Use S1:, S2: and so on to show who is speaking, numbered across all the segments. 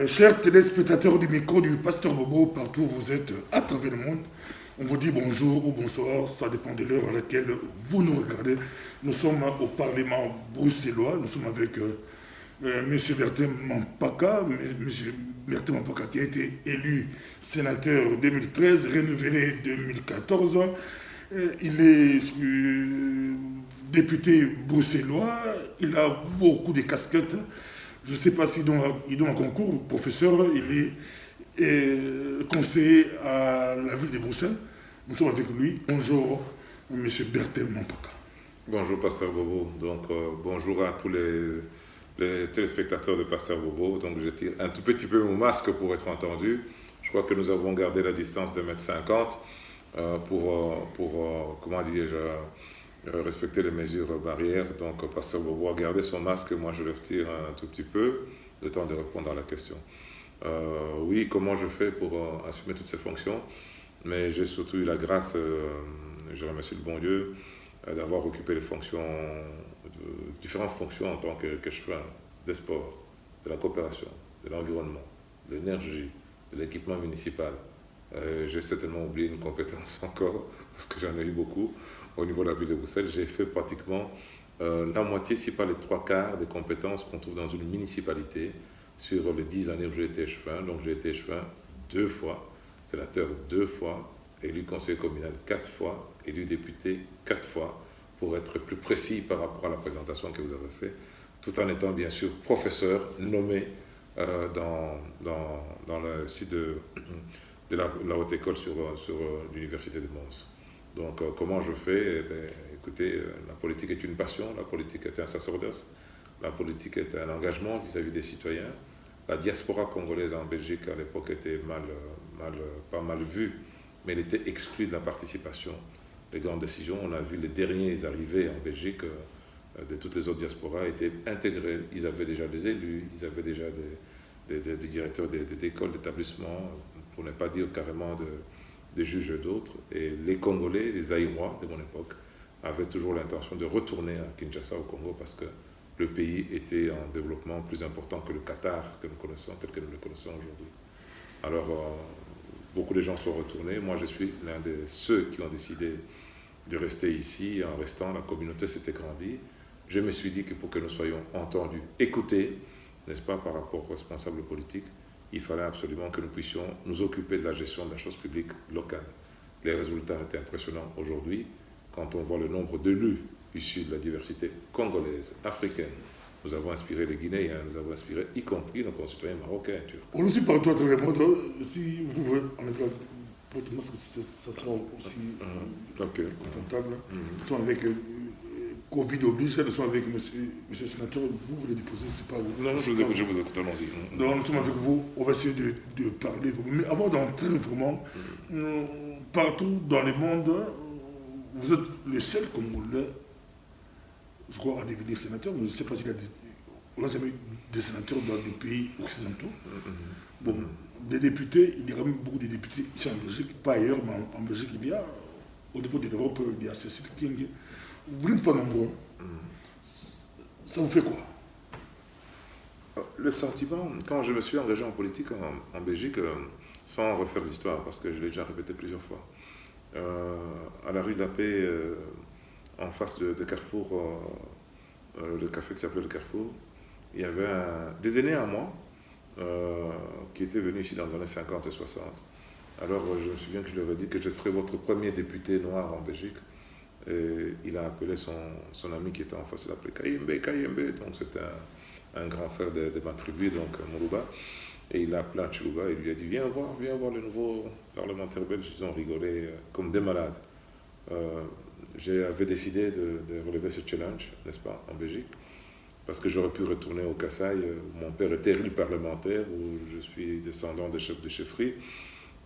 S1: Chers téléspectateurs du micro du Pasteur Bobo, partout où vous êtes à travers le monde, on vous dit bonjour ou bonsoir, ça dépend de l'heure à laquelle vous nous regardez. Nous sommes au Parlement bruxellois, nous sommes avec M. Bertin Mampaka, M. Bertin Mampaka qui a été élu sénateur 2013, renouvelé 2014. Il est député bruxellois, il a beaucoup de casquettes. Je ne sais pas s'il donne un concours, professeur, il est conseiller à la ville de Bruxelles. Nous sommes avec lui. Bonjour, M. Bertin Mampaka.
S2: Bonjour, Pasteur Bobo. Donc, bonjour à tous les téléspectateurs de Pasteur Bobo. Donc, je tire un tout petit peu mon masque pour être entendu. Je crois que nous avons gardé la distance de 1,50 m pour comment dirais-je, respecter les mesures barrières. Donc, Pasteur Bobo a gardé son masque, moi je le retire un tout petit peu, le temps de répondre à la question. Oui, comment je fais pour assumer toutes ces fonctions? Mais j'ai surtout eu la grâce, je remercie le bon Dieu, d'avoir occupé les fonctions, différentes fonctions en tant qu'échevin des sports, de la coopération, de l'environnement, de l'énergie, de l'équipement municipal. J'ai certainement oublié une compétence encore, parce que j'en ai eu beaucoup. Au niveau de la ville de Bruxelles, j'ai fait pratiquement la moitié, si pas les 3/4 des compétences qu'on trouve dans une municipalité sur les 10 années où j'ai été échevin. Donc j'ai été échevin 2 fois, sénateur 2 fois, élu conseiller communal 4 fois, élu député 4 fois, pour être plus précis par rapport à la présentation que vous avez faite, tout en étant bien sûr professeur nommé dans le site de la haute école sur l'université de Mons. Donc, comment je fais? Eh bien, écoutez, la politique est une passion, la politique est un sacerdoce, la politique est un engagement vis-à-vis des citoyens. La diaspora congolaise en Belgique, à l'époque, était pas mal vue, mais elle était exclue de la participation. Les grandes décisions, on a vu les derniers arrivés en Belgique de toutes les autres diasporas étaient intégrés. Ils avaient déjà des élus, ils avaient déjà des directeurs d'écoles, d'établissements, pour ne pas dire carrément des juges et d'autres. Et les Congolais, les Aïrois de mon époque, avaient toujours l'intention de retourner à Kinshasa, au Congo, parce que le pays était en développement plus important que le Qatar que nous connaissons, tel que nous le connaissons aujourd'hui. Alors, beaucoup de gens sont retournés. Moi, je suis l'un de ceux qui ont décidé de rester ici. En restant, la communauté s'était grandie. Je me suis dit que pour que nous soyons entendus, écoutés, n'est-ce pas, par rapport aux responsables politiques, il fallait absolument que nous puissions nous occuper de la gestion de la chose publique locale. Les résultats étaient impressionnants aujourd'hui quand on voit le nombre d'élus issus de la diversité congolaise, africaine. Nous avons inspiré les Guinéens, nous avons inspiré y compris nos concitoyens marocains et turcs.
S1: On aussi partout à travers le monde, si vous voulez enlever votre masque, ça sera aussi confortable. Nous sommes avec Covid oblige, nous sommes avec monsieur le sénateur, vous voulez déposer, c'est pas vous.
S2: Non, je vous écoute, allons-y.
S1: Donc nous sommes avec vous, on va essayer de parler. Mais avant d'entrer vraiment, partout dans le monde, vous êtes le seul Congolais, je crois, à devenir sénateur. Je ne sais pas s'il y a on n'a jamais eu des sénateurs dans des pays occidentaux. Bon, des députés, il y a quand même beaucoup de députés ici en Belgique, pas ailleurs, mais en Belgique, il y a, au niveau de l'Europe, il y a Cécile King. Vous n'êtes pas nombreux. Ça vous fait quoi?
S2: Le sentiment, quand je me suis engagé en politique en Belgique, sans refaire l'histoire, parce que je l'ai déjà répété plusieurs fois, à la rue de la Paix, en face de Carrefour, le café qui s'appelait le Carrefour, il y avait des aînés à moi qui étaient venus ici dans les années 50 et 60. Alors je me souviens que je leur ai dit que je serais votre premier député noir en Belgique. Et il a appelé son ami qui était en face, il l'appelait Kayembe, donc c'était un grand frère de ma tribu, donc Mourouba. Et il a appelé un Chilouba et lui a dit viens voir le nouveau parlementaire belge. Ils ont rigolé comme des malades. J'avais décidé de relever ce challenge, n'est-ce pas, en Belgique, parce que j'aurais pu retourner au Kasaï, où mon père était élu parlementaire, où je suis descendant des chefs de chefferie,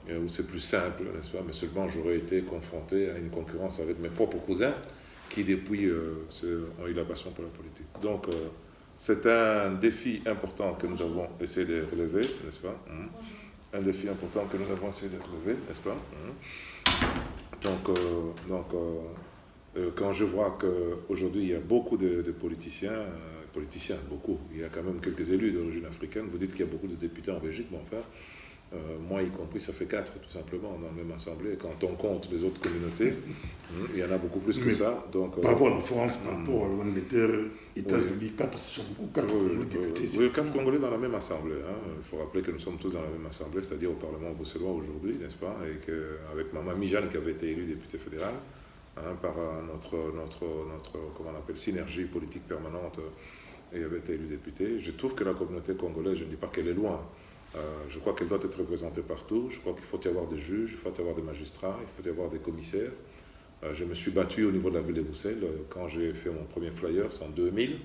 S2: où c'est plus simple, n'est-ce pas, mais seulement j'aurais été confronté à une concurrence avec mes propres cousins, qui depuis ont eu la passion pour la politique. Donc, c'est un défi important que nous avons essayé de relever, n'est-ce pas? Un défi important que nous avons essayé de relever, n'est-ce pas? Donc, quand je vois qu'aujourd'hui, il y a beaucoup de politiciens politiciens, beaucoup. Il y a quand même quelques élus d'origine africaine. Vous dites qu'il y a beaucoup de députés en Belgique, mais enfin, moi y compris, ça fait 4 tout simplement dans la même assemblée. Quand on compte les autres communautés, il y en a beaucoup plus que ça. Donc,
S1: par rapport à la France, par rapport à l'Angleterre, États-Unis, 4, c'est beaucoup, 4 députés.
S2: Oui, 4 Congolais dans la même assemblée. Il faut rappeler que nous sommes tous dans la même assemblée, c'est-à-dire au Parlement bruxellois aujourd'hui, n'est-ce pas? Et qu'avec Mama Mijane qui avait été élue députée fédérale, par notre, comment on appelle, synergie politique permanente, et avait été élue députée. Je trouve que la communauté congolaise, je ne dis pas qu'elle est loin, je crois qu'elle doit être représentée partout. Je crois qu'il faut y avoir des juges, il faut y avoir des magistrats, il faut y avoir des commissaires. Je me suis battu au niveau de la ville de Bruxelles quand j'ai fait mon premier flyers en 2000.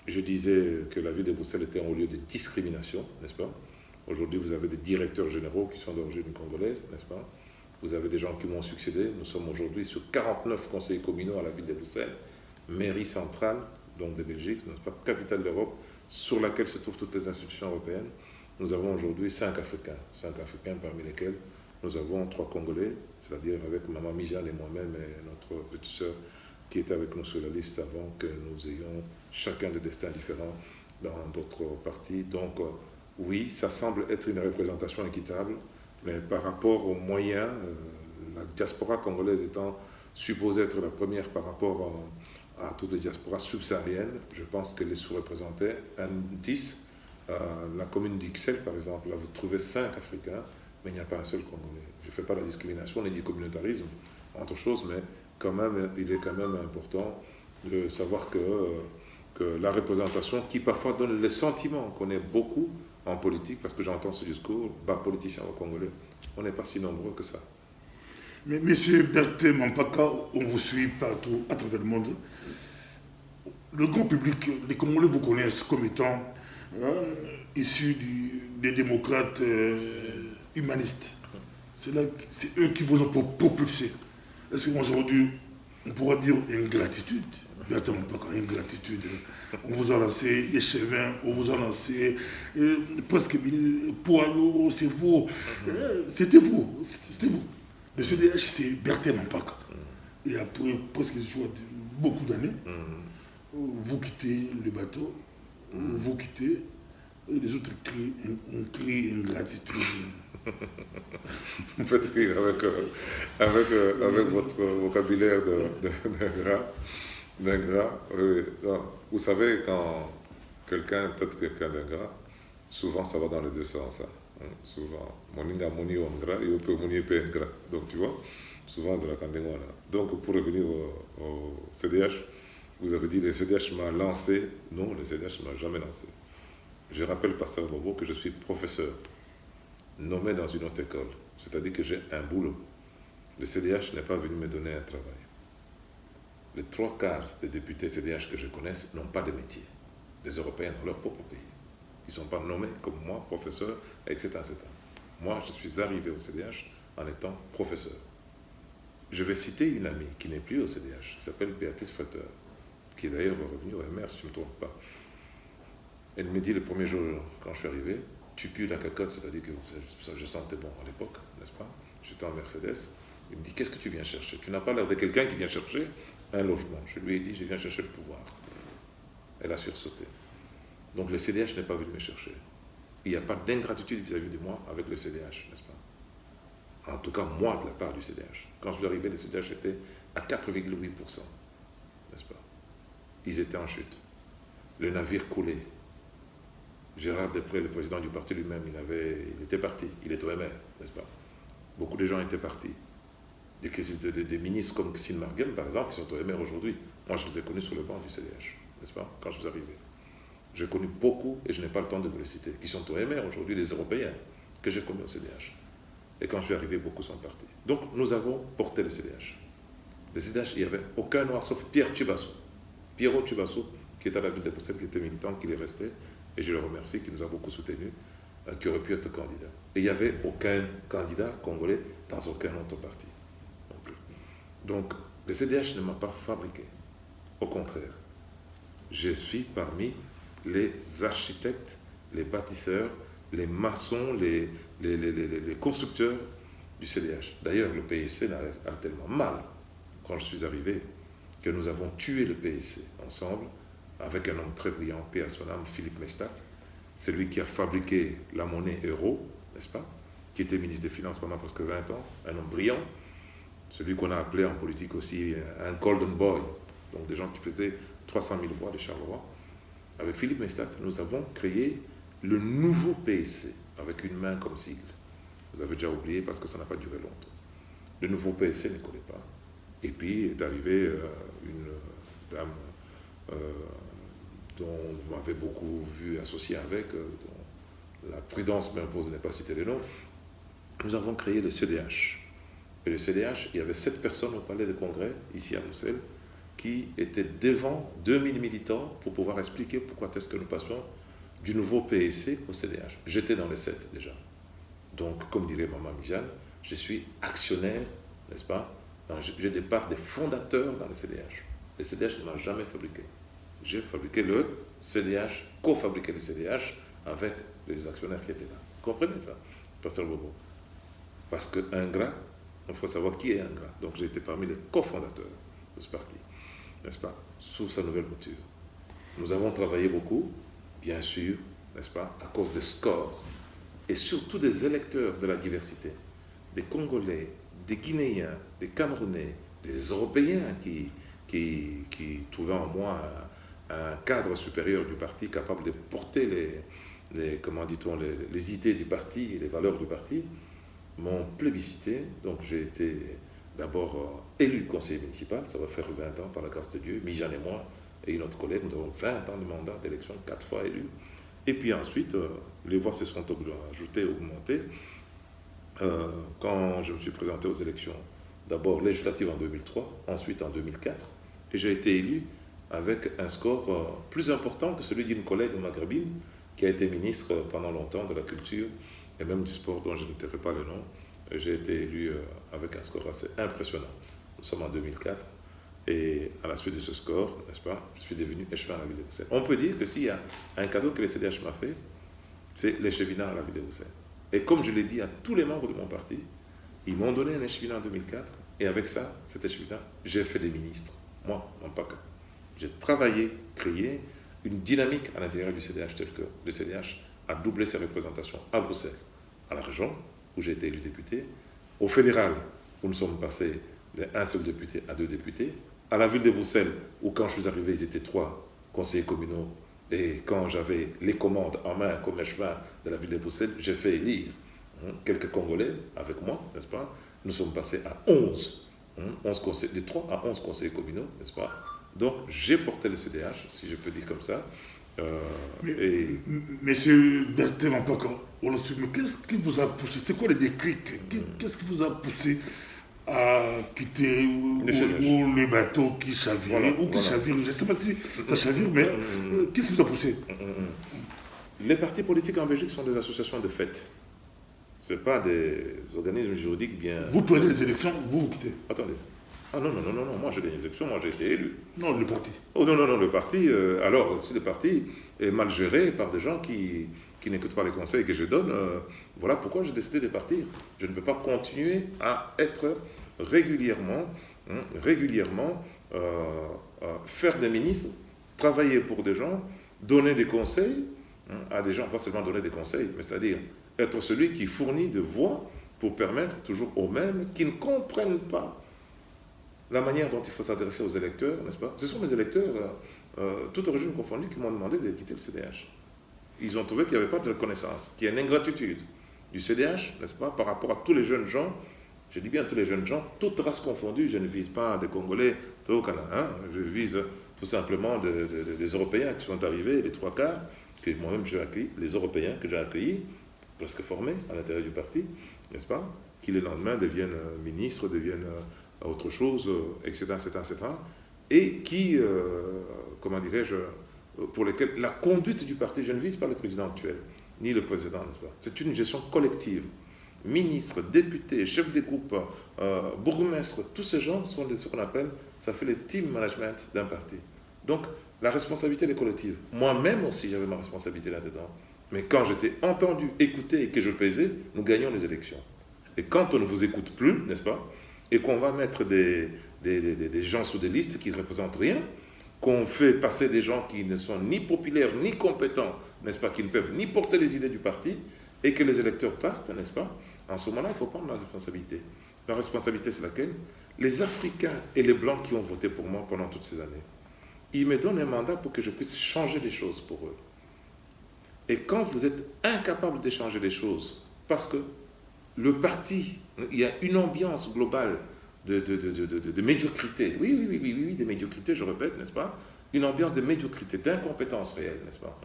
S2: Je disais que la ville de Bruxelles était un lieu de discrimination, n'est-ce pas? Aujourd'hui, vous avez des directeurs généraux qui sont d'origine congolaise, n'est-ce pas? Vous avez des gens qui m'ont succédé. Nous sommes aujourd'hui sur 49 conseils communaux à la ville de Bruxelles, mairie centrale, donc de Belgique, n'est-ce pas? Capitale d'Europe, sur laquelle se trouvent toutes les institutions européennes. Nous avons aujourd'hui 5 Africains parmi lesquels nous avons 3 Congolais, c'est-à-dire avec Maman Mijane et moi-même et notre petite sœur qui était avec nous sur la liste avant que nous ayons chacun des destins différents dans d'autres partis. Donc oui, ça semble être une représentation équitable, mais par rapport aux moyens, la diaspora congolaise étant supposée être la première par rapport à toutes les diasporas subsahariennes, je pense qu'elle est sous-représentée. Indice, la commune d'Ixelles, par exemple, là vous trouvez 5 Africains, mais il n'y a pas un seul Congolais. Je ne fais pas la discrimination, on dit communautarisme, entre choses, mais quand même, il est quand même important de savoir que la représentation, qui parfois donne le sentiment qu'on est beaucoup en politique, parce que j'entends ce discours, politicien au Congolais, on n'est pas si nombreux que ça.
S1: Mais monsieur Berthe Mampaka, on vous suit partout à travers le monde. Le grand public, les Congolais vous connaissent comme étant issus des démocrates humanistes. C'est eux qui vous ont propulsé. Est-ce qu'aujourd'hui, on pourra dire ingratitude? Berthe Mampaka, ingratitude. On vous a lancé échevin, on vous a lancé presque poids c'est vous. C'était vous. Le CDH, c'est Berthe Mampaka. Et après presque beaucoup d'années, vous quittez le bateau, vous quittez, et les autres crient ingratitude.
S2: Vous me faites rire avec votre vocabulaire d'ingrat. Oui. Vous savez, quand quelqu'un traite quelqu'un d'ingrat, souvent ça va dans les deux sens. Souvent, moninga moni ingrat et peut moni peu ingrat. Donc tu vois, souvent c'est la candémois là. Donc pour revenir au CDH, vous avez dit le CDH m'a lancé. Non, le CDH ne m'a jamais lancé. Je rappelle, Pasteur Bobo, que je suis professeur, nommé dans une autre école. C'est-à-dire que j'ai un boulot. Le CDH n'est pas venu me donner un travail. Les 3/4 des députés CDH que je connaisse n'ont pas de métier. Des Européens dans leur propre pays. Ils ne sont pas nommés comme moi, professeur, etc., etc. Moi, je suis arrivé au CDH en étant professeur. Je vais citer une amie qui n'est plus au CDH, qui s'appelle Béatrice Fretter, qui est d'ailleurs revenue au MR, si je ne me trompe pas. Elle me dit le premier jour, quand je suis arrivé, tu pues la cacotte, c'est-à-dire que je sentais bon à l'époque, n'est-ce pas? J'étais en Mercedes. Il me dit, qu'est-ce que tu viens chercher? Tu n'as pas l'air de quelqu'un qui vient chercher un logement. Je lui ai dit, je viens chercher le pouvoir. Elle a sursauté. Donc le CDH n'est pas venu me chercher. Il n'y a pas d'ingratitude vis-à-vis de moi avec le CDH, n'est-ce pas? En tout cas, moi, de la part du CDH. Quand je suis arrivé, le CDH était à 4,8%, n'est-ce pas? Ils étaient en chute. Le navire coulait. Gérard Després, le président du parti lui-même, il était parti. Il est au MR, n'est-ce pas? Beaucoup de gens étaient partis. Des ministres comme Christine Marguel, par exemple, qui sont au MR aujourd'hui. Moi, je les ai connus sur le banc du CDH, n'est-ce pas? Quand je suis arrivé. J'ai connu beaucoup, et je n'ai pas le temps de vous les citer, qui sont au MR aujourd'hui, des Européens, que j'ai connus au CDH. Et quand je suis arrivé, beaucoup sont partis. Donc, nous avons porté le CDH. Le CDH, il n'y avait aucun noir, sauf Pierre Tubasso. Pierrot Tubasso, qui est à la ville de Bruxelles, qui était militant, qui est resté, et je le remercie, qui nous a beaucoup soutenus, qui aurait pu être candidat. Et il n'y avait aucun candidat congolais dans aucun autre parti non plus. Donc, le CDH ne m'a pas fabriqué. Au contraire, je suis parmi les architectes, les bâtisseurs, les maçons, les constructeurs du CDH. D'ailleurs, le PIC a tellement mal, quand je suis arrivé, que nous avons tué le PIC ensemble avec un homme très brillant, paix à son âme, Philippe Mestat, celui qui a fabriqué la monnaie euro, n'est-ce pas, qui était ministre des Finances pendant presque 20 ans, un homme brillant, celui qu'on a appelé en politique aussi un golden boy, donc des gens qui faisaient 300 000 voix de Charleroi. Avec Philippe Mestat, nous avons créé le nouveau PSC, avec une main comme sigle. Vous avez déjà oublié parce que ça n'a pas duré longtemps. Le nouveau PSC ne collait pas. Et puis est arrivée une dame dont vous m'avez beaucoup vu associé avec, dont la prudence m'impose de ne pas citer les noms. Nous avons créé le CDH. Et le CDH, il y avait 7 personnes au palais de congrès, ici à Bruxelles, qui étaient devant 2000 militants pour pouvoir expliquer pourquoi est-ce que nous passions du nouveau PSC au CDH. J'étais dans les 7 déjà. Donc, comme dirait Maman Mijane, je suis actionnaire, n'est-ce pas? J'ai des parts des fondateurs dans le CDH. Le CDH ne m'a jamais fabriqué. J'ai fabriqué le CDH, co-fabriqué le CDH avec les actionnaires qui étaient là. Vous comprenez ça, Pasteur Bobo? Parce qu'un gras, il faut savoir qui est un gras. Donc, j'ai été parmi les cofondateurs de ce parti, n'est-ce pas, sous sa nouvelle mouture. Nous avons travaillé beaucoup, bien sûr, n'est-ce pas, à cause des scores, et surtout des électeurs de la diversité, des Congolais, des Guinéens, des Camerounais, des Européens qui trouvaient en moi un cadre supérieur du parti capable de porter comment dit-on, les idées du parti et les valeurs du parti, m'ont plébiscité. Donc j'ai été d'abord élu conseiller municipal, ça va faire 20 ans par la grâce de Dieu. Mijane et moi et une autre collègue, nous avons 20 ans de mandat d'élection, 4 fois élus. Et puis ensuite, les voix se sont ajoutées, augmentées. Quand je me suis présenté aux élections, d'abord législatives en 2003, ensuite en 2004, et j'ai été élu avec un score plus important que celui d'une collègue maghrébine qui a été ministre pendant longtemps de la culture et même du sport dont je ne tairai pas le nom. J'ai été élu avec un score assez impressionnant. Nous sommes en 2004 et à la suite de ce score, n'est-ce pas, je suis devenu échevin à la ville de Bruxelles. On peut dire que s'il y a un cadeau que le CDH m'a fait, c'est l'échevinat à la ville de Bruxelles. Et comme je l'ai dit à tous les membres de mon parti, ils m'ont donné un échevinat en 2004 et avec ça, cet échevinat, j'ai fait des ministres. Moi, non pas que. J'ai travaillé, créé une dynamique à l'intérieur du CDH tel que le CDH a doublé ses représentations à Bruxelles, à la région, où j'ai été élu député, au fédéral, où nous sommes passés d'un seul député à 2 députés, à la ville de Bruxelles, où quand je suis arrivé, ils étaient 3 conseillers communaux, et quand j'avais les commandes en main comme échevin de la ville de Bruxelles, j'ai fait élire quelques Congolais avec moi, n'est-ce pas? Nous sommes passés à 11 conseillers, de 3 à 11 conseillers communaux, n'est-ce pas? Donc, j'ai porté le CDH, si je peux dire comme ça.
S1: Monsieur Bertin Mampaka, mais qu'est-ce qui vous a poussé? C'est quoi le déclic? Qu'est-ce qui vous a poussé à quitter les bateaux qui chaviraient ou qui chavirent? Je ne sais pas si ça chavire, mais qu'est-ce qui vous a poussé?
S2: Les partis politiques en Belgique sont des associations de fait. Ce n'est pas des organismes juridiques bien...
S1: Vous prenez les élections, vous quittez.
S2: Attendez. Ah non, moi j'ai gagné les élections, moi j'ai été élu.
S1: Non, le parti.
S2: Oh non, le parti, alors si le parti est mal géré par des gens qui n'écoutent pas les conseils que je donne, voilà pourquoi j'ai décidé de partir. Je ne peux pas continuer à être régulièrement faire des ministres, travailler pour des gens, donner des conseils à des gens, pas seulement donner des conseils, mais c'est-à-dire être celui qui fournit des voix pour permettre toujours aux mêmes qui ne comprennent pas la manière dont il faut s'adresser aux électeurs, n'est-ce pas? Ce sont mes électeurs, toutes origines confondues, qui m'ont demandé de quitter le CDH. Ils ont trouvé qu'il n'y avait pas de reconnaissance, qu'il y a une ingratitude du CDH, n'est-ce pas, par rapport à tous les jeunes gens. Je dis bien tous les jeunes gens, toutes races confondues. Je ne vise pas des Congolais, au Canada, je vise tout simplement des Européens qui sont arrivés, les 3/4, que moi-même j'ai accueillis, les Européens que j'ai accueillis, presque formés à l'intérieur du parti, n'est-ce pas, qui le lendemain deviennent ministres, deviennent autre chose, etc., et qui, comment dirais-je, pour lesquels la conduite du parti, je ne vise pas le président actuel, ni le président, n'est-ce pas, c'est une gestion collective. Ministres, députés, chefs des groupes, bourgmestres, tous ces gens sont ce qu'on appelle, ça fait le team management d'un parti. Donc, la responsabilité est collective. Moi-même aussi, j'avais ma responsabilité là-dedans. Mais quand j'étais entendu, écouté et que je pesais, nous gagnions les élections. Et quand on ne vous écoute plus, n'est-ce pas, et qu'on va mettre des gens sous des listes qui ne représentent rien, qu'on fait passer des gens qui ne sont ni populaires ni compétents, n'est-ce pas, qui ne peuvent ni porter les idées du parti, et que les électeurs partent, n'est-ce pas? En ce moment-là, il faut prendre la responsabilité. La responsabilité, c'est laquelle? Les Africains et les Blancs qui ont voté pour moi pendant toutes ces années, ils me donnent un mandat pour que je puisse changer les choses pour eux. Et quand vous êtes incapable de changer les choses, parce que le parti, il y a une ambiance globale de médiocrité, oui, de médiocrité, je répète, n'est-ce pas? Une ambiance de médiocrité, d'incompétence réelle, n'est-ce pas?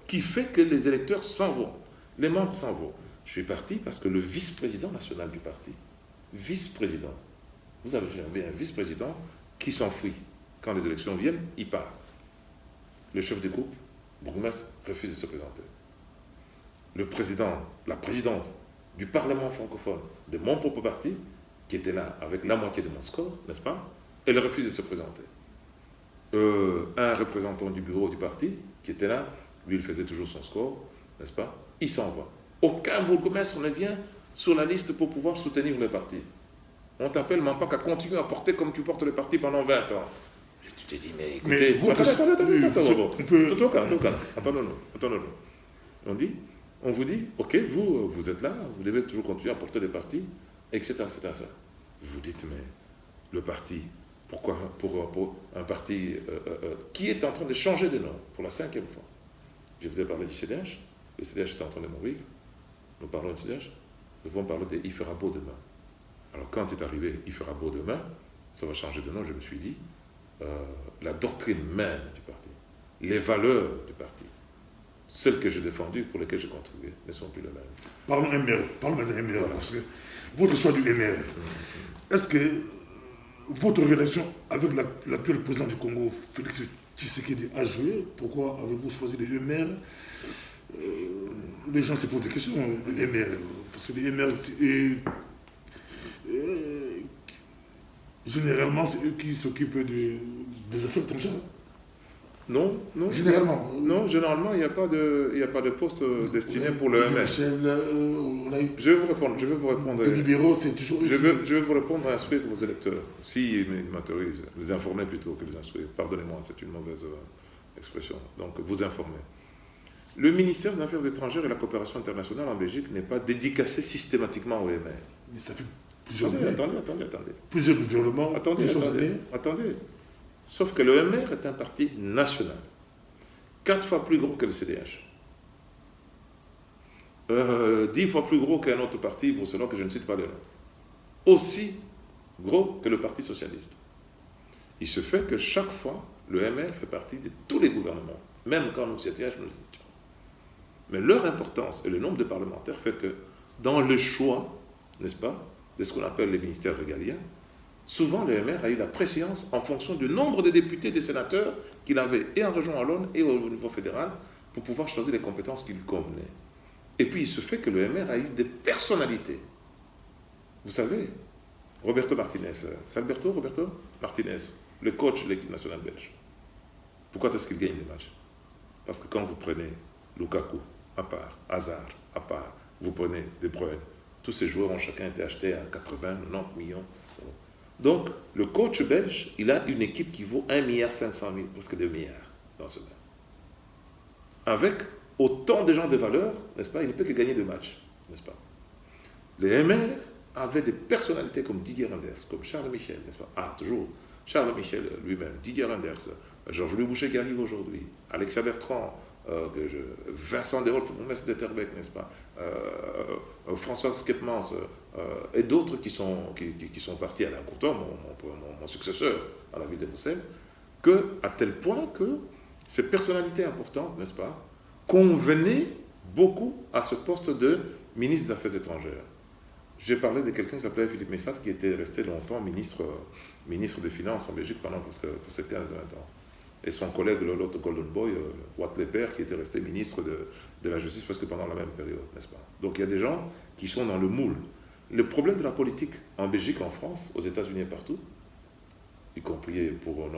S2: Qui fait que les électeurs s'en vont, les membres s'en vont. Je suis parti parce que le vice-président national du parti, vice-président, vous avez un vice-président qui s'enfuit. Quand les élections viennent, il part. Le chef du groupe, bourgmestre, refuse de se présenter. Le président, la présidente du Parlement francophone de mon propre parti, qui était là avec la moitié de mon score, n'est-ce pas? Elle refuse de se présenter. Un représentant du bureau du parti, qui était là, lui, il faisait toujours son score, n'est-ce pas? Il s'en va. Aucun bourgmestre ne vient sur la liste pour pouvoir soutenir le parti. On t'appelle même pas qu'à continuer à porter comme tu portes le parti pendant 20 ans. Et tu t'es dit, mais écoutez, attendez. On vous dit, ok, vous êtes là, vous devez toujours continuer à porter le parti, etc., etc. Vous dites, mais le parti, pourquoi pour un parti qui est en train de changer de nom pour la 5e fois? Je vous ai parlé du CDH, le CDH est en train de mourir, nous parlons du CDH, nous devons parler de Il fera beau demain. Alors quand est arrivé Il fera beau demain, ça va changer de nom, je me suis dit, la doctrine même du parti, les valeurs du parti, celles que j'ai défendues, pour lesquelles j'ai contribué, ne sont plus les mêmes.
S1: Parlons MR, voilà. Parce que votre choix du MR, est-ce que votre relation avec l'actuel président du Congo, Félix Tshisekedi, a joué? Pourquoi avez-vous choisi les MR? Les gens se posent des questions, les MR, parce que les MR, généralement, c'est eux qui s'occupent des affaires étrangères.
S2: Non,
S1: généralement.
S2: Généralement, il n'y a pas de poste destiné pour le MR. Je vais vous répondre.
S1: Les libéraux, c'est toujours.
S2: Je vais vous répondre à instruire vos électeurs, s'ils m'autorisent, les informer plutôt que les instruire. Pardonnez-moi, c'est une mauvaise expression. Donc, vous informer. Le ministère des Affaires étrangères et la coopération internationale en Belgique n'est pas dédicacé systématiquement au MR.
S1: Mais ça fait plusieurs années.
S2: Attendez.
S1: Plusieurs gouvernements.
S2: Attendez. Sauf que le MR est un parti national, 4 fois plus gros que le CDH, 10 fois plus gros qu'un autre parti, pour cela que je ne cite pas le nom, aussi gros que le Parti socialiste. Il se fait que chaque fois, le MR fait partie de tous les gouvernements, même quand nous CDH nous étions. Mais leur importance et le nombre de parlementaires fait que dans le choix, n'est-ce pas, de ce qu'on appelle les ministères régaliens, souvent, le MR a eu la préséance en fonction du nombre de députés et de sénateurs qu'il avait et en région wallonne et au niveau fédéral pour pouvoir choisir les compétences qui lui convenaient. Et puis, il se fait que le MR a eu des personnalités. Vous savez, Roberto Martinez, c'est Roberto Martinez, le coach de l'équipe nationale belge. Pourquoi est-ce qu'il gagne des matchs? Parce que quand vous prenez Lukaku à part, Hazard à part, vous prenez De Bruyne, tous ces joueurs ont chacun été achetés à 80, 90 millions. Donc, le coach belge, il a une équipe qui vaut 1,5 milliard, presque 2 milliards dans ce match. Avec autant de gens de valeur, n'est-ce pas, il ne peut que gagner 2 matchs, n'est-ce pas? Les MR avaient des personnalités comme Didier Reynders, comme Charles Michel, n'est-ce pas? Toujours Charles Michel lui-même, Didier Reynders, Georges-Louis Boucher qui arrive aujourd'hui, Alexia Bertrand, Vincent Deswolf, Bourgmestre d'Etterbeek, n'est-ce pas? François Skepmans et d'autres qui sont partis, Alain Courtois, mon successeur à la ville de Bruxelles, à tel point que ces personnalités importantes, n'est-ce pas, convenaient beaucoup à ce poste de ministre des Affaires étrangères. J'ai parlé de quelqu'un qui s'appelait Philippe Messat, qui était resté longtemps ministre des Finances en Belgique pendant presque 20 ans. Et son collègue, l'autre Golden Boy, Watt Lepère, qui était resté ministre de la Justice presque pendant la même période, n'est-ce pas? Donc il y a des gens qui sont dans le moule. Le problème de la politique en Belgique, en France, aux États-Unis et partout, y compris pour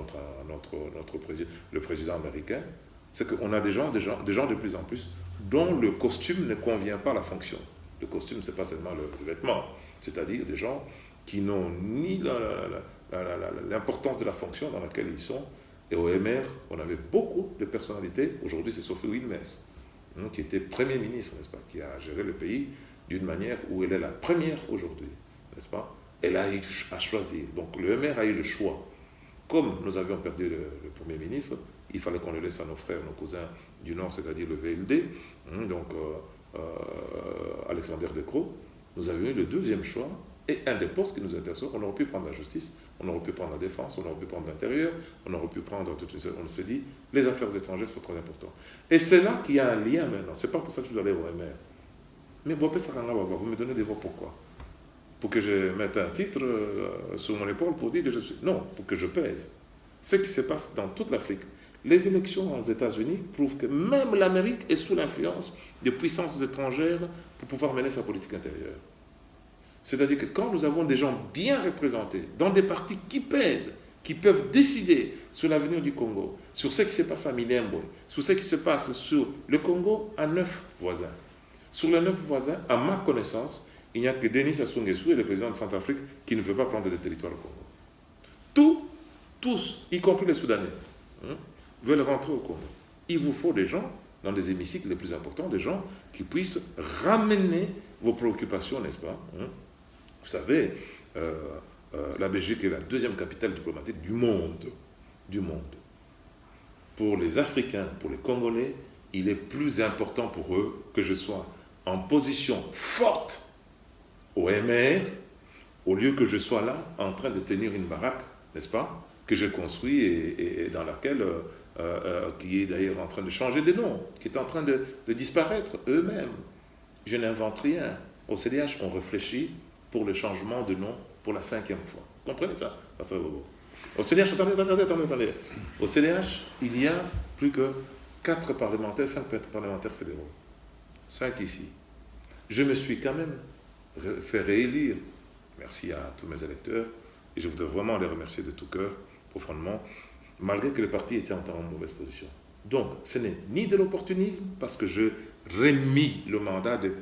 S2: le président américain, c'est qu'on a des gens de plus en plus dont le costume ne convient pas à la fonction. Le costume, ce n'est pas seulement le vêtement, c'est-à-dire des gens qui n'ont ni l'importance de la fonction dans laquelle ils sont, Et au MR, on avait beaucoup de personnalités. Aujourd'hui, c'est Sophie Wilmès, qui était Premier ministre, n'est-ce pas, qui a géré le pays d'une manière où elle est la première aujourd'hui, n'est-ce pas. Elle a eu à choisir. Donc le MR a eu le choix. Comme nous avions perdu le Premier ministre, il fallait qu'on le laisse à nos frères, nos cousins du Nord, c'est-à-dire le VLD, Alexander De Croo. Nous avions eu le deuxième choix, et un des postes qui nous intéressait, on aurait pu prendre la justice, on aurait pu prendre la défense, on aurait pu prendre l'intérieur, on aurait pu prendre toute une série. On s'est dit, les affaires étrangères sont très importantes. Et c'est là qu'il y a un lien maintenant. C'est pas pour ça que je dois aller au MR. Mais vous me donnez des voix pourquoi? Pour que je mette un titre sur mon épaule pour dire que je suis... Non, pour que je pèse. Ce qui se passe dans toute l'Afrique. Les élections aux États-Unis prouvent que même l'Amérique est sous l'influence de puissances étrangères pour pouvoir mener sa politique intérieure. C'est-à-dire que quand nous avons des gens bien représentés dans des partis qui pèsent, qui peuvent décider sur l'avenir du Congo, sur ce qui se passe à Minembwe, sur ce qui se passe sur le Congo à 9 voisins. Sur les 9 voisins, à ma connaissance, il n'y a que Denis Sassou Nguesso et le président de Centrafrique qui ne veut pas prendre de territoire au Congo. Tous, y compris les Soudanais, veulent rentrer au Congo. Il vous faut des gens, dans les hémicycles les plus importants, des gens qui puissent ramener vos préoccupations, n'est-ce pas? Vous savez, la Belgique est la deuxième capitale diplomatique du monde. Du monde. Pour les Africains, pour les Congolais, il est plus important pour eux que je sois en position forte au MR, au lieu que je sois là en train de tenir une baraque, n'est-ce pas, que j'ai construit et dans laquelle, qui est d'ailleurs en train de changer de nom, qui est en train de disparaître eux-mêmes. Je n'invente rien. Au CDH, on réfléchit pour le changement de nom pour la 5e fois. Vous comprenez ça, Pasteur Bobo? Au CDH, attendez. Au CDH, il y a plus que 4 parlementaires, 5 parlementaires fédéraux. 5 ici. Je me suis quand même fait réélire. Merci à tous mes électeurs. Et je voudrais vraiment les remercier de tout cœur, profondément, malgré que le parti était en mauvaise position. Donc, ce n'est ni de l'opportunisme, parce que je remis le mandat de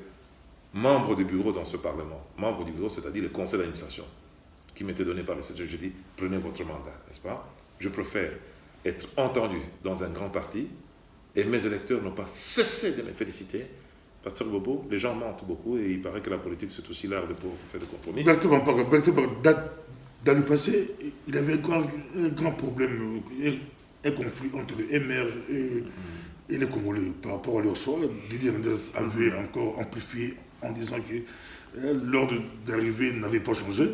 S2: membre du bureau dans ce Parlement. Membre du bureau, c'est-à-dire le conseil d'administration, qui m'était donné par le CDH. Je dis, prenez votre mandat, n'est-ce pas? Je préfère être entendu dans un grand parti, et mes électeurs n'ont pas cessé de me féliciter. Pasteur Bobo, les gens mentent beaucoup, et il paraît que la politique, c'est aussi l'art de pouvoir faire des compromis.
S1: Dans le passé, il y avait un grand problème, un conflit entre le MR et les Congolais par rapport à leur choix. Didier Reynders avait encore amplifié en disant que l'ordre d'arrivée n'avait pas changé.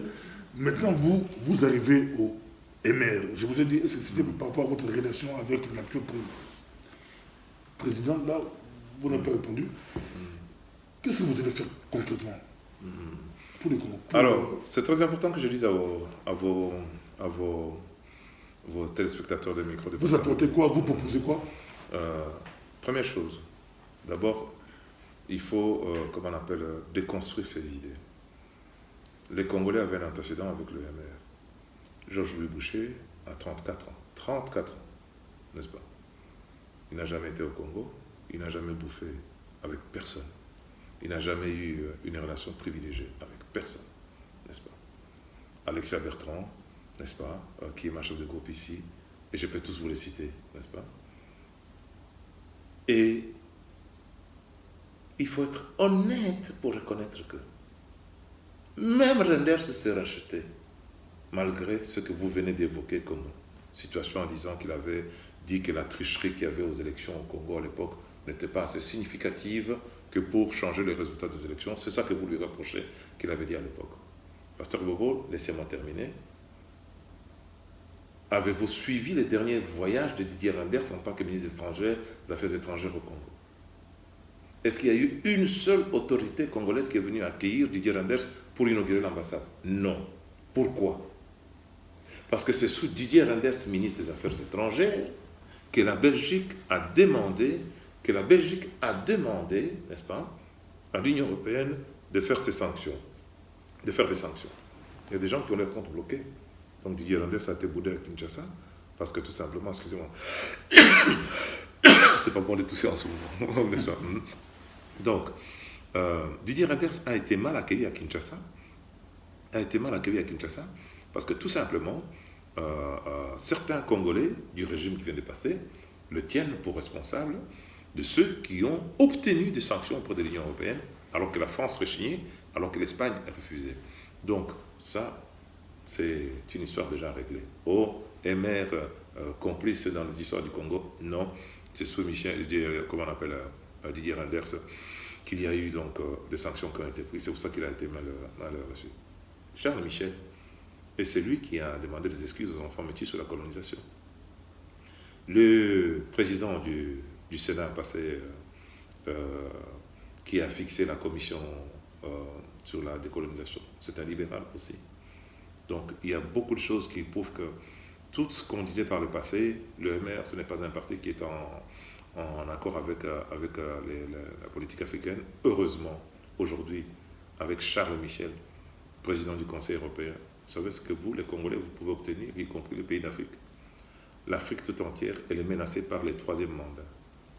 S1: Maintenant, vous arrivez au MR. Je vous ai dit, c'était par rapport à votre relation avec l'actuel président. Là, vous n'avez pas répondu. Qu'est-ce que vous allez faire concrètement pour les Congolais?
S2: Alors, c'est très important que je dise à vos téléspectateurs de micro.
S1: Vous apportez quoi? Vous proposez quoi?
S2: Première chose, d'abord, il faut, comment on appelle, déconstruire ces idées. Les Congolais avaient un antécédent avec le MR. Georges-Louis Boucher a 34 ans. 34 ans, n'est-ce pas? Il n'a jamais été au Congo, il n'a jamais bouffé avec personne. Il n'a jamais eu une relation privilégiée avec personne, n'est-ce pas? Alexia Bertrand, n'est-ce pas, qui est ma chef de groupe ici, et je peux tous vous les citer, n'est-ce pas? Et il faut être honnête pour reconnaître que même Reynders s'est racheté, malgré ce que vous venez d'évoquer comme situation en disant qu'il avait dit que la tricherie qu'il y avait aux élections au Congo à l'époque n'était pas assez significative que pour changer les résultats des élections. C'est ça que vous lui reprochez qu'il avait dit à l'époque. Pasteur Bobo, laissez-moi terminer. Avez-vous suivi les derniers voyages de Didier Reynders en tant que ministre des Affaires étrangères au Congo? Est-ce qu'il y a eu une seule autorité congolaise qui est venue accueillir Didier Reynders pour inaugurer l'ambassade? Non. Pourquoi? Parce que c'est sous Didier Reynders, ministre des Affaires étrangères, que la Belgique a demandé, n'est-ce pas, à l'Union européenne de faire ces sanctions, de faire des sanctions. Il y a des gens qui ont leur compte bloqué. Donc Didier Reynders a été boudé à Kinshasa, parce que tout simplement, excusez-moi, c'est pas bon de tousser en ce moment, n'est-ce pas? Donc, Didier Reynders a été mal accueilli à Kinshasa, parce que tout simplement, certains Congolais du régime qui vient de passer le tiennent pour responsable de ceux qui ont obtenu des sanctions auprès de l'Union européenne, alors que la France rechignait, alors que l'Espagne refusait. Donc, ça, c'est une histoire déjà réglée. Oh, MR complice dans les histoires du Congo, non. C'est sous Michel, comment on appelle, Didier Reynders, qu'il y a eu donc des sanctions qui ont été prises. C'est pour ça qu'il a été mal reçu. Charles Michel, et c'est lui qui a demandé des excuses aux enfants métis sur la colonisation. Le président du Sénat passé, qui a fixé la commission sur la décolonisation, c'est un libéral aussi. Donc il y a beaucoup de choses qui prouvent que tout ce qu'on disait par le passé, le MR, ce n'est pas un parti qui est en accord avec la politique africaine. Heureusement, aujourd'hui, avec Charles Michel, président du Conseil européen, vous savez ce que vous, les Congolais, vous pouvez obtenir, y compris les pays d'Afrique. L'Afrique tout entière, elle est menacée par les troisièmes mandats.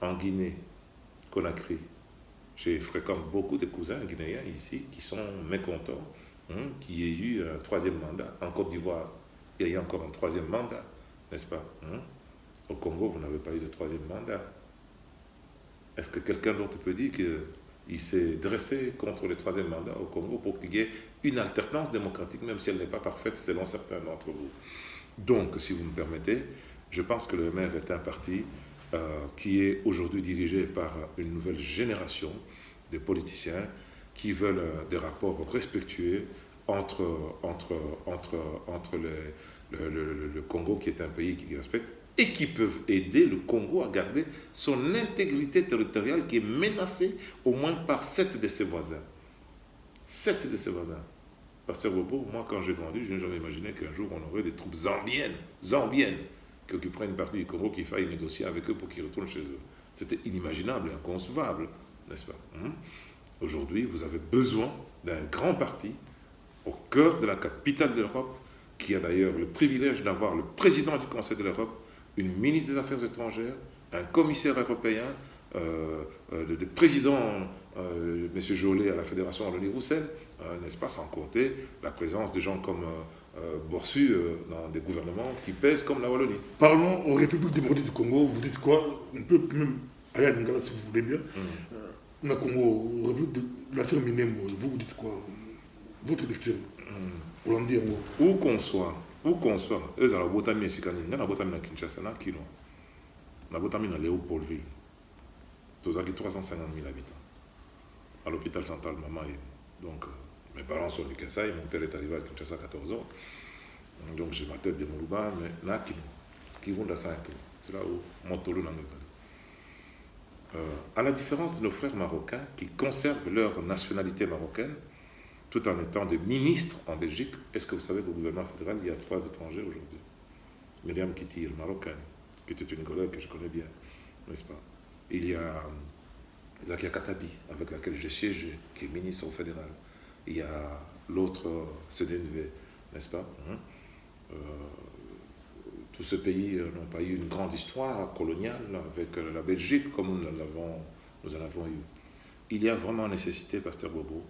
S2: En Guinée, Conakry, je fréquente beaucoup de cousins guinéens ici qui sont mécontents qu'il y ait eu un troisième mandat. En Côte d'Ivoire, il y a eu encore un troisième mandat, n'est-ce pas? Au Congo, vous n'avez pas eu de troisième mandat. Est-ce que quelqu'un d'autre peut dire qu'il s'est dressé contre le troisième mandat au Congo pour qu'il y ait une alternance démocratique, même si elle n'est pas parfaite selon certains d'entre vous? Donc, si vous me permettez, je pense que le MR est un parti qui est aujourd'hui dirigé par une nouvelle génération de politiciens qui veulent des rapports respectueux entre le Congo, qui est un pays qui respecte, et qui peuvent aider le Congo à garder son intégrité territoriale qui est menacée au moins par 7 de ses voisins. 7 de ses voisins. Pasteur Bobo, moi quand j'ai grandi, je n'ai jamais imaginé qu'un jour on aurait des troupes zambiennes, qui occuperaient une partie du Congo, qu'il faille négocier avec eux pour qu'ils retournent chez eux. C'était inimaginable et inconcevable, n'est-ce pas? Aujourd'hui, vous avez besoin d'un grand parti au cœur de la capitale de l'Europe, qui a d'ailleurs le privilège d'avoir le président du Conseil de l'Europe, une ministre des Affaires étrangères, un commissaire européen, le président, M. Jolet, à la Fédération Wallonie-Bruxelles, n'est-ce pas, sans compter la présence de gens comme Borsu dans des gouvernements qui pèsent comme la Wallonie.
S1: Parlons aux Républiques démocratiques du Congo. Vous dites quoi? On peut même aller à Lingala si vous voulez bien. On a Congo, République de la firme Minemo. Vous dites quoi? Votre lecture hollandais en gros.
S2: Où qu'on soit, eux à la Botami et Sikani, il y a la Botami à Kinshasa, la Botami à Léopoldville. Tous avec 350 000 habitants. À l'hôpital central Mamaye. Donc, mes parents sont du Kassai, mon père est arrivé à Kinshasa à 14 ans. Donc, j'ai ma tête de Mourouba, mais là, qui vont dans 5 ans. C'est là où Montolo n'a pas. À la différence de nos frères marocains qui conservent leur nationalité marocaine, tout en étant des ministres en Belgique, est-ce que vous savez qu'au gouvernement fédéral, il y a 3 étrangers aujourd'hui? Myriam Kittir, marocaine, qui était une collègue que je connais bien, n'est-ce pas? Il y a Zakia Katabi, avec laquelle j'ai siégé, qui est ministre au fédéral. Il y a l'autre CDNV, n'est-ce pas? Tous ces pays n'ont pas eu une grande histoire coloniale avec la Belgique comme nous en avons eu. Il y a vraiment nécessité, Pasteur Bobo,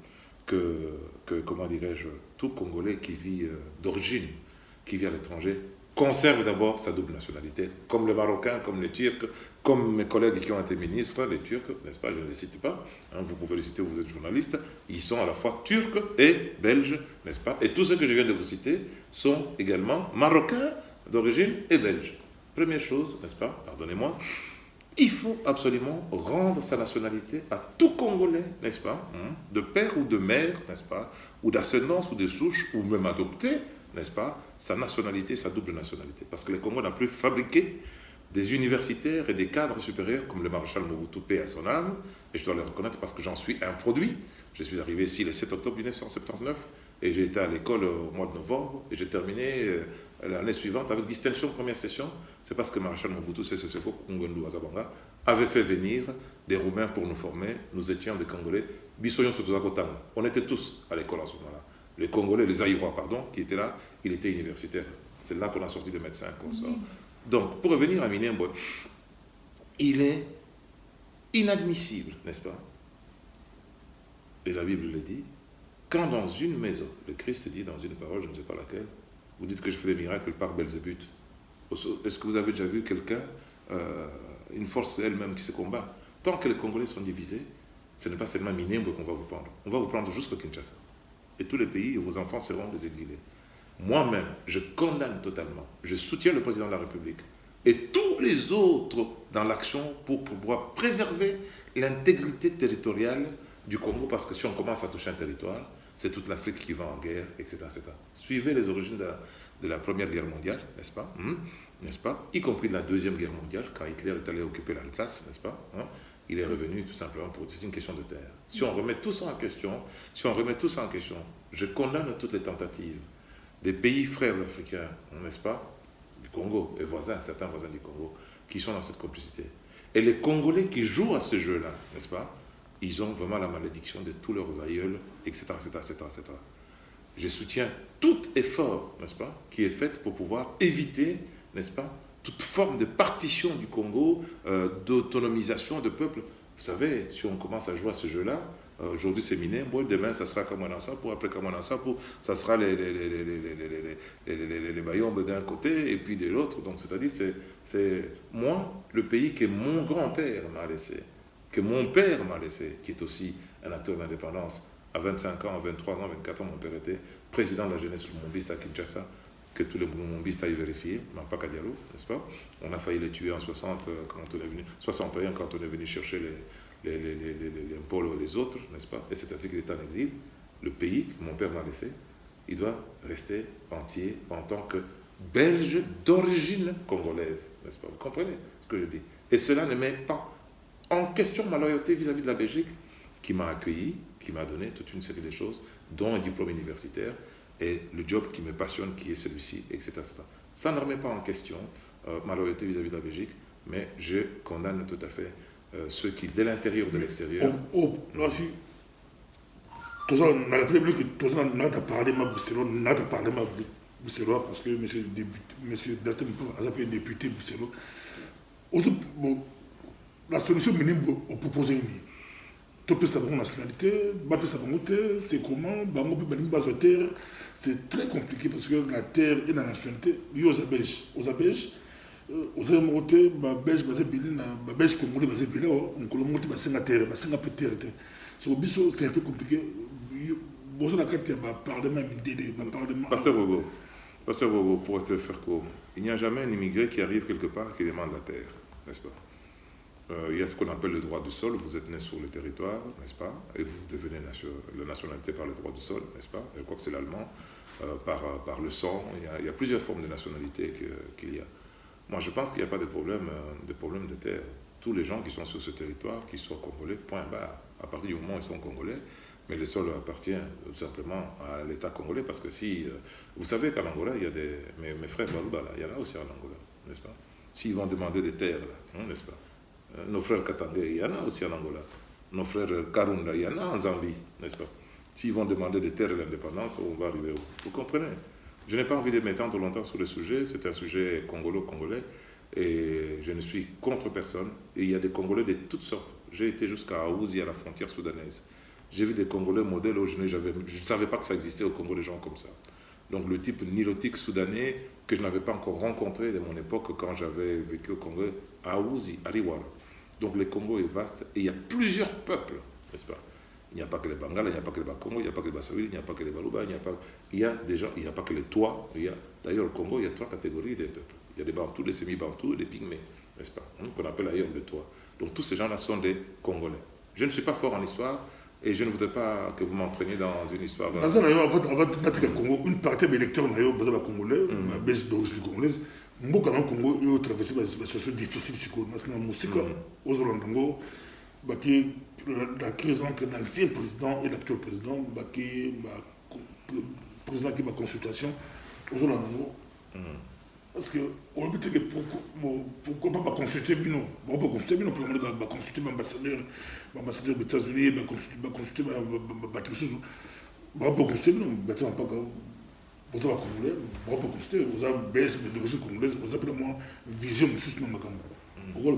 S2: que comment dirais-je, tout Congolais qui vit d'origine, qui vit à l'étranger, conserve d'abord sa double nationalité, comme les Marocains, comme les Turcs, comme mes collègues qui ont été ministres, les Turcs, n'est-ce pas, je ne les cite pas, vous pouvez les citer, vous êtes journaliste, ils sont à la fois turcs et belges, n'est-ce pas, et tous ceux que je viens de vous citer sont également marocains d'origine et belges. Première chose, n'est-ce pas, pardonnez-moi, il faut absolument rendre sa nationalité à tout Congolais, n'est-ce pas, de père ou de mère, n'est-ce pas, ou d'ascendance ou de souche, ou même adopté, n'est-ce pas, sa nationalité, sa double nationalité. Parce que le Congo n'a plus fabriqué des universitaires et des cadres supérieurs comme le maréchal Mobutu, paix à son âme, et je dois le reconnaître parce que j'en suis un produit. Je suis arrivé ici le 7 octobre 1979 et j'ai été à l'école au mois de novembre et j'ai terminé l'année suivante avec distinction première session. C'est parce que le maréchal Mobutu Sese Seko Kungwendu Azabanga avait fait venir des Roumains pour nous former. Nous étions des Congolais. Bissoyon Sotozakotanga. On était tous à l'école en ce moment-là. Les Congolais, les Aïrois, pardon, qui étaient là, il était universitaire. C'est là qu'on a sorti des médecins comme ça. Donc, pour revenir à Minembwe, il est inadmissible, n'est-ce pas? Et la Bible le dit, quand dans une maison, le Christ dit dans une parole, je ne sais pas laquelle, Vous dites que je fais des miracles par Belzébuth. Est-ce que vous avez déjà vu quelqu'un, une force elle-même qui se combat? Tant que les Congolais sont divisés, ce n'est pas seulement Minembwe qu'on va vous prendre. On va vous prendre jusqu'au Kinshasa. Et tous les pays, vos enfants seront des exilés. Moi-même, je condamne totalement. Je soutiens le président de la République et tous les autres dans l'action pour pouvoir préserver l'intégrité territoriale du Congo, parce que si on commence à toucher un territoire, c'est toute l'Afrique qui va en guerre, etc., etc. Suivez les origines de la Première Guerre mondiale, n'est-ce pas, n'est-ce pas, y compris de la Deuxième Guerre mondiale, quand Hitler est allé occuper l'Alsace, n'est-ce pas, il est revenu tout simplement pour... C'est une question de terre. Si on remet tout ça en question, je condamne toutes les tentatives des pays frères africains, n'est-ce pas, du Congo et voisins, certains voisins du Congo, qui sont dans cette complicité. Et les Congolais qui jouent à ce jeu-là, n'est-ce pas, ils ont vraiment la malédiction de tous leurs aïeuls, etc., etc., etc., etc. Je soutiens tout effort, n'est-ce pas, qui est fait pour pouvoir éviter, n'est-ce pas, toute forme de partition du Congo, d'autonomisation de peuple. Vous savez, si on commence à jouer à ce jeu-là, aujourd'hui c'est Minembwe, demain ça sera Kamwanasa, pour après Kamwanasa, ça sera les Bayombe d'un côté et puis de l'autre. Donc c'est-à-dire, c'est moi, le pays que mon grand-père m'a laissé, que mon père m'a laissé, qui est aussi un acteur d'indépendance. À 25 ans, à 23 ans, 24 ans, mon père était président de la jeunesse lumumbiste à Kinshasa, que tous les lumumbistes aillent vérifier, Mampaka Diallo, n'est-ce pas? On a failli les tuer en 60, quand on est venu, 61 quand on est venu chercher les Mpolo et les autres, n'est-ce pas? Et c'est ainsi qu'il est en exil. Le pays que mon père m'a laissé, il doit rester entier en tant que Belge d'origine congolaise, n'est-ce pas? Vous comprenez ce que je dis? Et cela ne met pas en question ma loyauté vis-à-vis de la Belgique, qui m'a accueilli, qui m'a donné toute une série de choses, dont un diplôme universitaire, et le job qui me passionne, qui est celui-ci, etc., etc. Ça ne remet pas en question ma loyauté vis-à-vis de la Belgique, mais je condamne tout à fait ceux qui, de l'intérieur ou de l'extérieur...
S1: Là, si... La République, tout ça, n'a pas parlé de Bruxelles, parce que M. Bertin a fait député Bruxelles. La solution minimum au proposé une. Tu peux savoir nationalité, c'est comment, c'est très compliqué parce que la terre et la nationalité, il y a aux Belges. Aux Belges, aux Belges, Belges, Belges, Congolais, on Colombie, c'est la terre, c'est la terre. C'est un peu compliqué.
S2: Pasteur Bobo, pour te faire court, il n'y a jamais un immigré qui arrive quelque part qui demande la terre, n'est-ce pas? Il y a ce qu'on appelle le droit du sol, vous êtes né sur le territoire, n'est-ce pas? Et vous devenez la nationalité par le droit du sol, n'est-ce pas? Je crois que c'est l'allemand, par le sang, il y a plusieurs formes de nationalité qu'il y a. Moi, je pense qu'il n'y a pas de problème de terre. Tous les gens qui sont sur ce territoire, qui soient congolais, point barre. À partir du moment où ils sont congolais, mais le sol appartient tout simplement à l'État congolais, parce que si... vous savez qu'en Angola, il y a mes frères Baluba, là, il y en a aussi en Angola, n'est-ce pas? S'ils vont demander des terres, là, n'est-ce pas? Nos frères Katangé, il y en a aussi en Angola. Nos frères Karunda, il y en a en Zambie, n'est-ce pas? S'ils vont demander des terres et l'indépendance, on va arriver où? Vous comprenez? Je n'ai pas envie de m'étendre longtemps sur le sujet, c'est un sujet congolo-congolais, et je ne suis contre personne. Et il y a des Congolais de toutes sortes. J'ai été jusqu'à Aouzi, à la frontière soudanaise. J'ai vu des Congolais modèles où je ne savais pas que ça existait au Congo, des gens comme ça. Donc le type nilotique soudanais que je n'avais pas encore rencontré de mon époque quand j'avais vécu au Congo, à Aouzi, à Riwara. Donc le Congo est vaste et il y a plusieurs peuples, n'est-ce pas? Il n'y a pas que les Bangala, il n'y a pas que les Bakongo, il n'y a pas que les Bassaouis, il n'y a pas que les Baluba, il y a des gens, il n'y a pas que les Tois. D'ailleurs, au Congo, il y a 3 catégories de peuples. Il y a des Bantous, des semi-Bantous et des Pygmées, n'est-ce pas? Qu'on appelle ailleurs les Tois. Donc tous ces gens-là sont des Congolais. Je ne suis pas fort en histoire et je ne voudrais pas que vous m'entraîniez dans une histoire.
S1: On va une partie des électeurs congolais, belge d'origine congolaise. Mboka na Congo yo traversé des situations difficiles siko na musika aux Hollandais baki la crise entre l'ancien président et l'actuel président baki président qui va consultation aux Hollandais parce que on peut dire pourquoi pas consulter Bino on peut consulter Bino pour consulter l'ambassadeur des États-Unis consulter on peut consulter Bino vous avez congolais, vous avez constaté, vous avez belge, mais d'origine congolaise, vous avez moins vision de ce que nous avons. Pourquoi le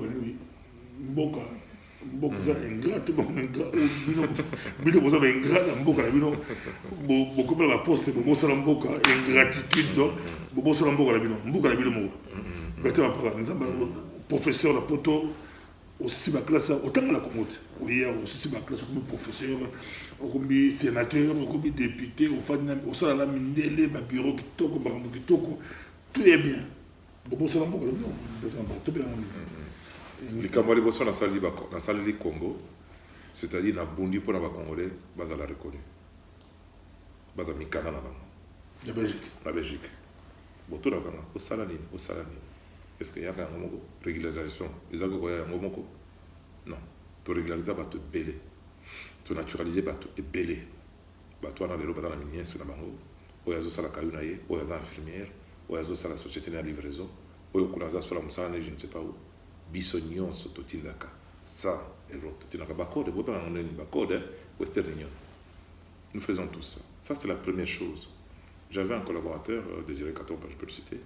S1: Mboka, mboka za ingrat bon ingrat bino boza ba ingrat na mboka na bino bokopela ba poste bosala mboka ingratitude donc bosala mboka na bino moko bete ba nzamba professeur la poto aussi ba classe autant la Congo oui aussi ba classe comme professeur comme sénateur comme député au sala la mindele ba bureau kitoko ba kitoko tout est bien bosala mboka na bino tout bien.
S2: Les Cambodgiens bossent dans la salle du Congo, c'est-à-dire dans Bundi pour les Congolais, bas à la reconnue. Bas à Mikana là-bas.
S1: La Belgique.
S2: La Belgique. Bon, tout là-bas, au Salani. Est-ce qu'il y a une régularisation? Les Agogos, il y a un momoko? Non. Tu régularises, tu te belé. Tu naturalises, tu te belé. Tu as dans les lobes dans la minière, c'est la bango. Ou il y a la caïnaïe, ou il y a infirmière, ou il y a la société de livraison, ou il y a la moussane, je ne sais pas où. Bisognon sototindaka ça et l'autre tinaka bakode boba on est bakode Western Union. Nous faisons tout ça. Ça c'est la première chose. J'avais un collaborateur Désiré Katomba, je peux le citer,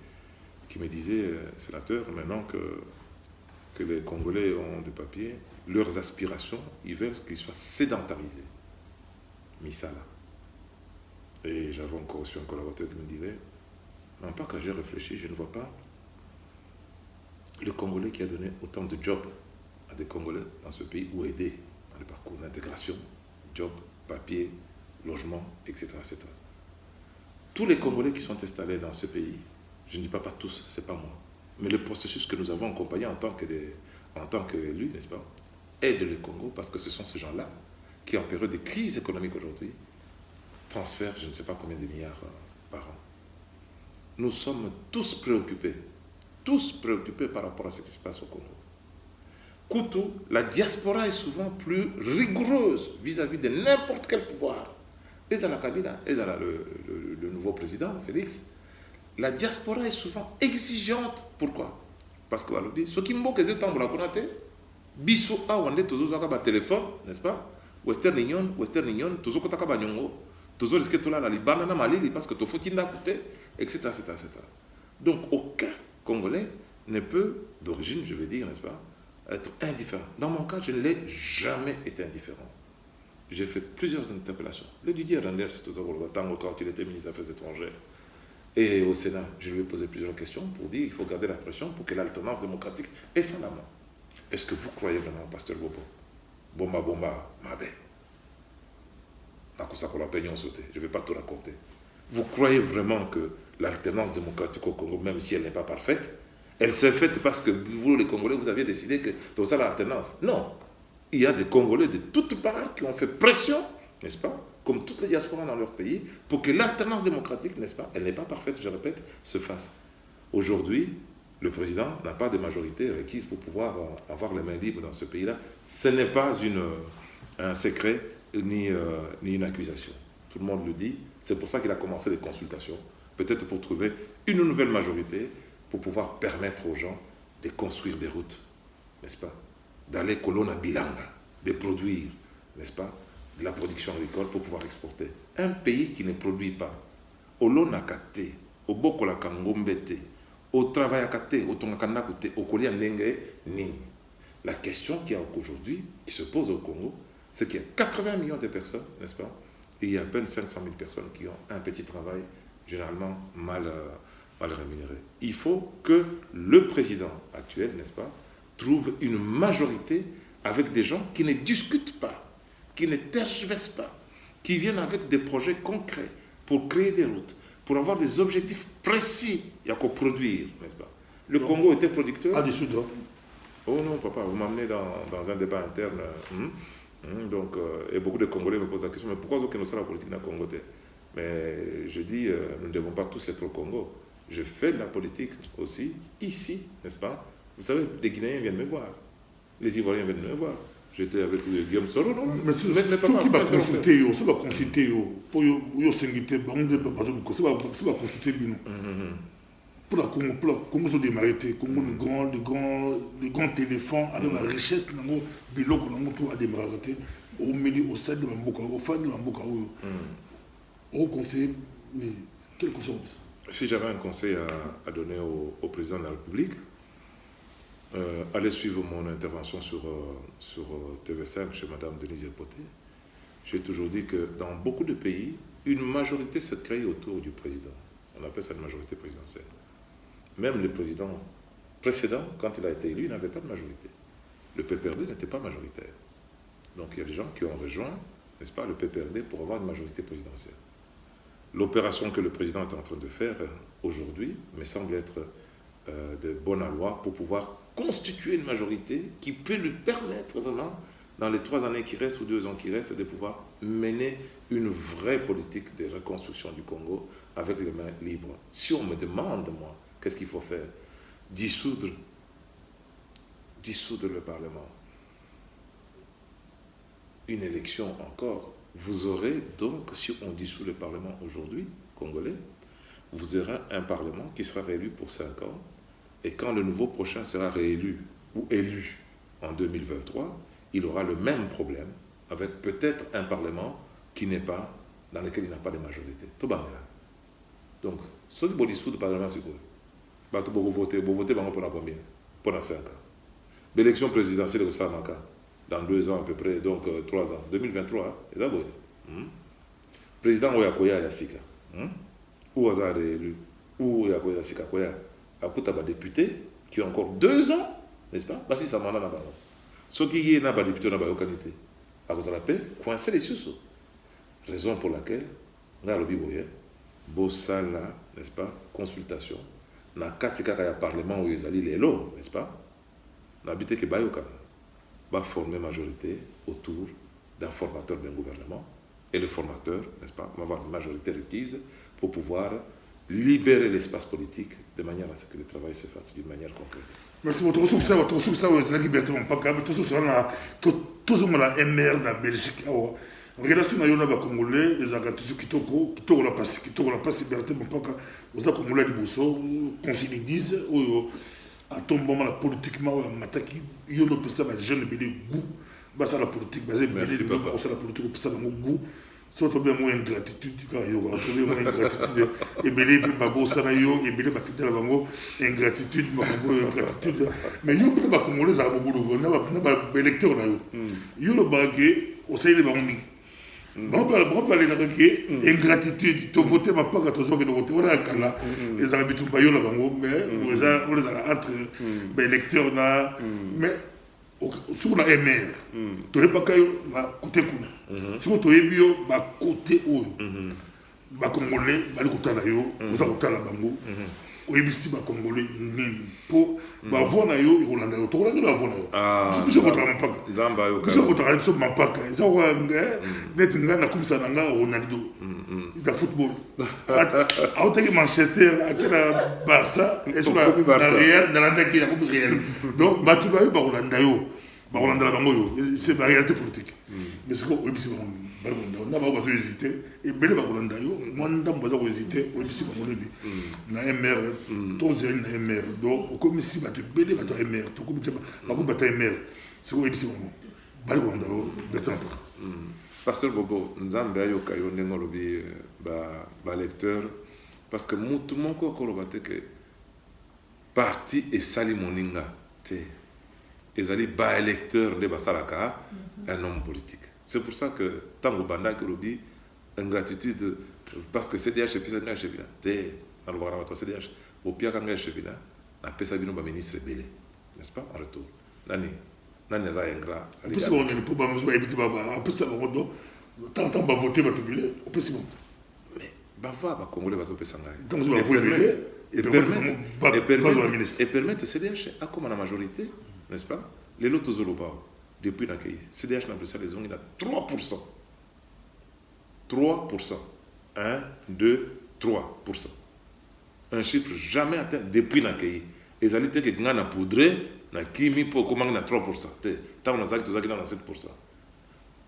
S2: qui me disait sénateur, maintenant que les Congolais ont des papiers, leurs aspirations, ils veulent qu'ils soient sédentarisés. Misala. Et j'avais encore aussi un collaborateur qui me disait non pas que j'ai réfléchi, je ne vois pas le Congolais qui a donné autant de jobs à des Congolais dans ce pays ou aidé dans le parcours d'intégration, job, papier, logement, etc., etc. Tous les Congolais qui sont installés dans ce pays, je ne dis pas tous, c'est pas moi, mais le processus que nous avons accompagné en tant qu'élus, n'est-ce pas, aide le Congo parce que ce sont ces gens-là qui, en période de crise économique aujourd'hui, transfèrent je ne sais pas combien de milliards par an. Nous sommes tous préoccupés par rapport à ce qui se passe au Congo. Koutou, la diaspora est souvent plus rigoureuse vis-à-vis de n'importe quel pouvoir. Et dans la Kabila, et dans le nouveau président, Félix, la diaspora est souvent exigeante. Pourquoi? Parce que ce qui me dit, c'est que biso a wande tozo zaka ba téléphone, n'est-ce pas? Western Union, tozo kotaka ba nyongo, tozo risque tola la libana na malili parce que to fotinda coûter, etc., etc. Donc aucun Congolais ne peut, d'origine, je veux dire, n'est-ce pas, être indifférent. Dans mon cas, je ne l'ai jamais été indifférent. J'ai fait plusieurs interpellations. Le Didier Randers, c'est tout quand il était ministre des Affaires étrangères. Et au Sénat, je lui ai posé plusieurs questions pour dire qu'il faut garder la pression pour que l'alternance démocratique ait son amont. Est-ce que vous croyez vraiment, Pasteur Bobo? Bomba, mabé. Je ne vais pas tout raconter. Vous croyez vraiment que l'alternance démocratique au Congo, même si elle n'est pas parfaite, elle s'est faite parce que vous, les Congolais, vous aviez décidé que c'était ça l'alternance? Non. Il y a des Congolais de toutes parts qui ont fait pression, n'est-ce pas, comme toutes les diasporas dans leur pays, pour que l'alternance démocratique, n'est-ce pas, elle n'est pas parfaite, je répète, se fasse. Aujourd'hui, le président n'a pas de majorité requise pour pouvoir avoir les mains libres dans ce pays-là. Ce n'est pas un secret ni une accusation. Tout le monde le dit. C'est pour ça qu'il a commencé les consultations, peut-être pour trouver une nouvelle majorité, pour pouvoir permettre aux gens de construire des routes, n'est-ce pas, d'aller colonna bilanga, de produire, n'est-ce pas, de la production agricole pour pouvoir exporter. Un pays qui ne produit pas, au lonakate, au bokola kangombete, au travail akate, au tongakanakute, au kolia nenge ni. La question qu'il y a aujourd'hui, qui se pose au Congo, c'est qu'il y a 80 millions de personnes, n'est-ce pas, et il y a à peine 500 000 personnes qui ont un petit travail, généralement mal rémunéré. Il faut que le président actuel, n'est-ce pas, trouve une majorité avec des gens qui ne discutent pas, qui ne tergiversent pas, qui viennent avec des projets concrets pour créer des routes, pour avoir des objectifs précis. Il y a qu'à produire, n'est-ce pas? Le Congo était producteur.
S1: Ah, du Sud.
S2: Oh non, papa, vous m'amenez dans un débat interne. Donc, et beaucoup de Congolais me posent la question, mais pourquoi vous avez la politique dans le Congo? Mais je dis, nous ne devons pas tous être au Congo. Je fais de la politique aussi, ici, n'est-ce pas? Vous savez, les Guinéens viennent me voir. Les Ivoiriens viennent me voir. J'étais avec Guillaume Soro, non?
S1: Mais ceux qui vont consulter, ceux qui vont consulter, pour s'inviter, c'est va consulter, pour la Congo, se démarrer, les grands téléphones, avec la richesse, le biloko, à démarrer, au milieu, au sein de Mamboka, au fan de Mamboka, au conseil, mais quel conseil?
S2: Si j'avais un conseil à donner au président de la République, allez suivre mon intervention sur TV5 chez Madame Denise Poté. J'ai toujours dit que dans beaucoup de pays, une majorité se crée autour du président. On appelle ça une majorité présidentielle. Même le président précédent, quand il a été élu, il n'avait pas de majorité. Le PPRD n'était pas majoritaire. Donc il y a des gens qui ont rejoint, n'est-ce pas, le PPRD pour avoir une majorité présidentielle. L'opération que le président est en train de faire aujourd'hui me semble être de bonne loi pour pouvoir constituer une majorité qui peut lui permettre vraiment, dans les 3 années qui restent ou 2 ans qui restent, de pouvoir mener une vraie politique de reconstruction du Congo avec les mains libres. Si on me demande, moi, qu'est-ce qu'il faut faire? Dissoudre le Parlement. Une élection encore. Vous aurez donc, si on dissout le Parlement aujourd'hui, congolais, vous aurez un Parlement qui sera réélu pour 5 ans. Et quand le nouveau prochain sera réélu ou élu en 2023, il aura le même problème avec peut-être un Parlement qui n'est pas, dans lequel il n'a pas de majorité. Tout le monde est là. Donc, ceux qui vont dissoudre le Parlement, c'est quoi? Vous votez pour combien? Pendant 5 ans. L'élection présidentielle de Samaka, dans 2 ans à peu près, donc 3 ans, 2023, c'est d'abord. Président Oyakoya Yassika, ou hasard élu, ou Oyakoya Yassika Koya, à coup de députés qui ont encore 2 ans, n'est-ce pas? Parce que ça m'a là. Ce qui est n'a pas député, n'a pas aucun été. À cause de la paix, coincer les sous. Raison pour laquelle, on a le biboye, Bossala, n'est-ce pas? Consultation. Na katika ya parlement où ils allaient les lots, n'est-ce pas? N'habiter que Bayoka va former majorité autour d'un formateur d'un gouvernement et le formateur, n'est-ce pas, va avoir une majorité requise pour pouvoir libérer l'espace politique de manière à ce que le travail se fasse d'une manière concrète.
S1: Merci beaucoup. Tout ça, la liberté, mon papa, tout ça, tout ça, la MR de Belgique. Regardez na yona ba congolais les agatuzu kitoko la passe liberté mon paka aux congolais liboso consolidise oyo atombama la politiquement mataki yolo pesa ba jeune belé goût ba ça la politique basé belé ba ça la politique pesa ba goût so to bien moins ingratitude ka yo ba to bien moins ingratitude et belé ba bo ça na yo et belé ba kitela bango ingratitude ba ingratitude mais yo ba congolais za bobo na ba électeur na yo yo lo ba ke au sein de bango bon parler de ingratitude tu voter ma pas que tu sois que voter on a là les habitudes pas yo là mais on les a entre électeurs là mais sur la MR tu es pas kayo ba côté kuna si tu es bio ba côté oyo ba congolais ba le côté na yo on ça côté la bango oyebisi ba congolais nini po ba vona yo e Rolanda yo to Rolanda ba vona yo biso ko tala mpaka
S2: nzamba yo
S1: biso ko tala biso mpaka ça ko net ngana kumsa nga Ronaldo da football autant que Manchester akela Barça et sur la Real dans la tête ya ko Real donc ba tu ba yo ba Rolanda yo ba Rolanda la bango yo c'est la réalité politique mais ce ko oyebisi ba on n'a pas hésité et belé ba Rolanda yo moi ndam baza ko hésiter oyebisi ba ngoleni na MR to zeli na MR donc comme si ba te belé ba to MR to ko ba ko ba ta MR c'est ko oyebisi ba Rolanda yo betan pas
S2: Pasteur Bobo nzambe ayo kayo ndenge lobi ba lecteur parce que mutu moko ko lobate que parti et sali moninga te ezali ba électeur de basalaka un homme politique. C'est pour ça que tango banda que lobi ingratitude parce que CDH et puis CDH chevina te dans le programme to CDH au pia kanga chevina na pesa bino ba ministre belé n'est-ce pas en retour nani za ingrat
S1: ali parce qu'on ne peut pas nous éviter ba pesa ba do tant ba voter ba belé au pesa
S2: mais ba va ba congolais ba pesa ngai
S1: donc va voter
S2: et permettre CDH à comme la majorité n'est-ce pas les lots zoloba depuis la crise CDH n'a plus ça les ont il a 3%. 3%. 1, 2, 3%. Un chiffre jamais atteint depuis la crise. Les alliés qui ont na poudré, na kimi pour comment na 3%. Tant on a zaki tozaki na 7%.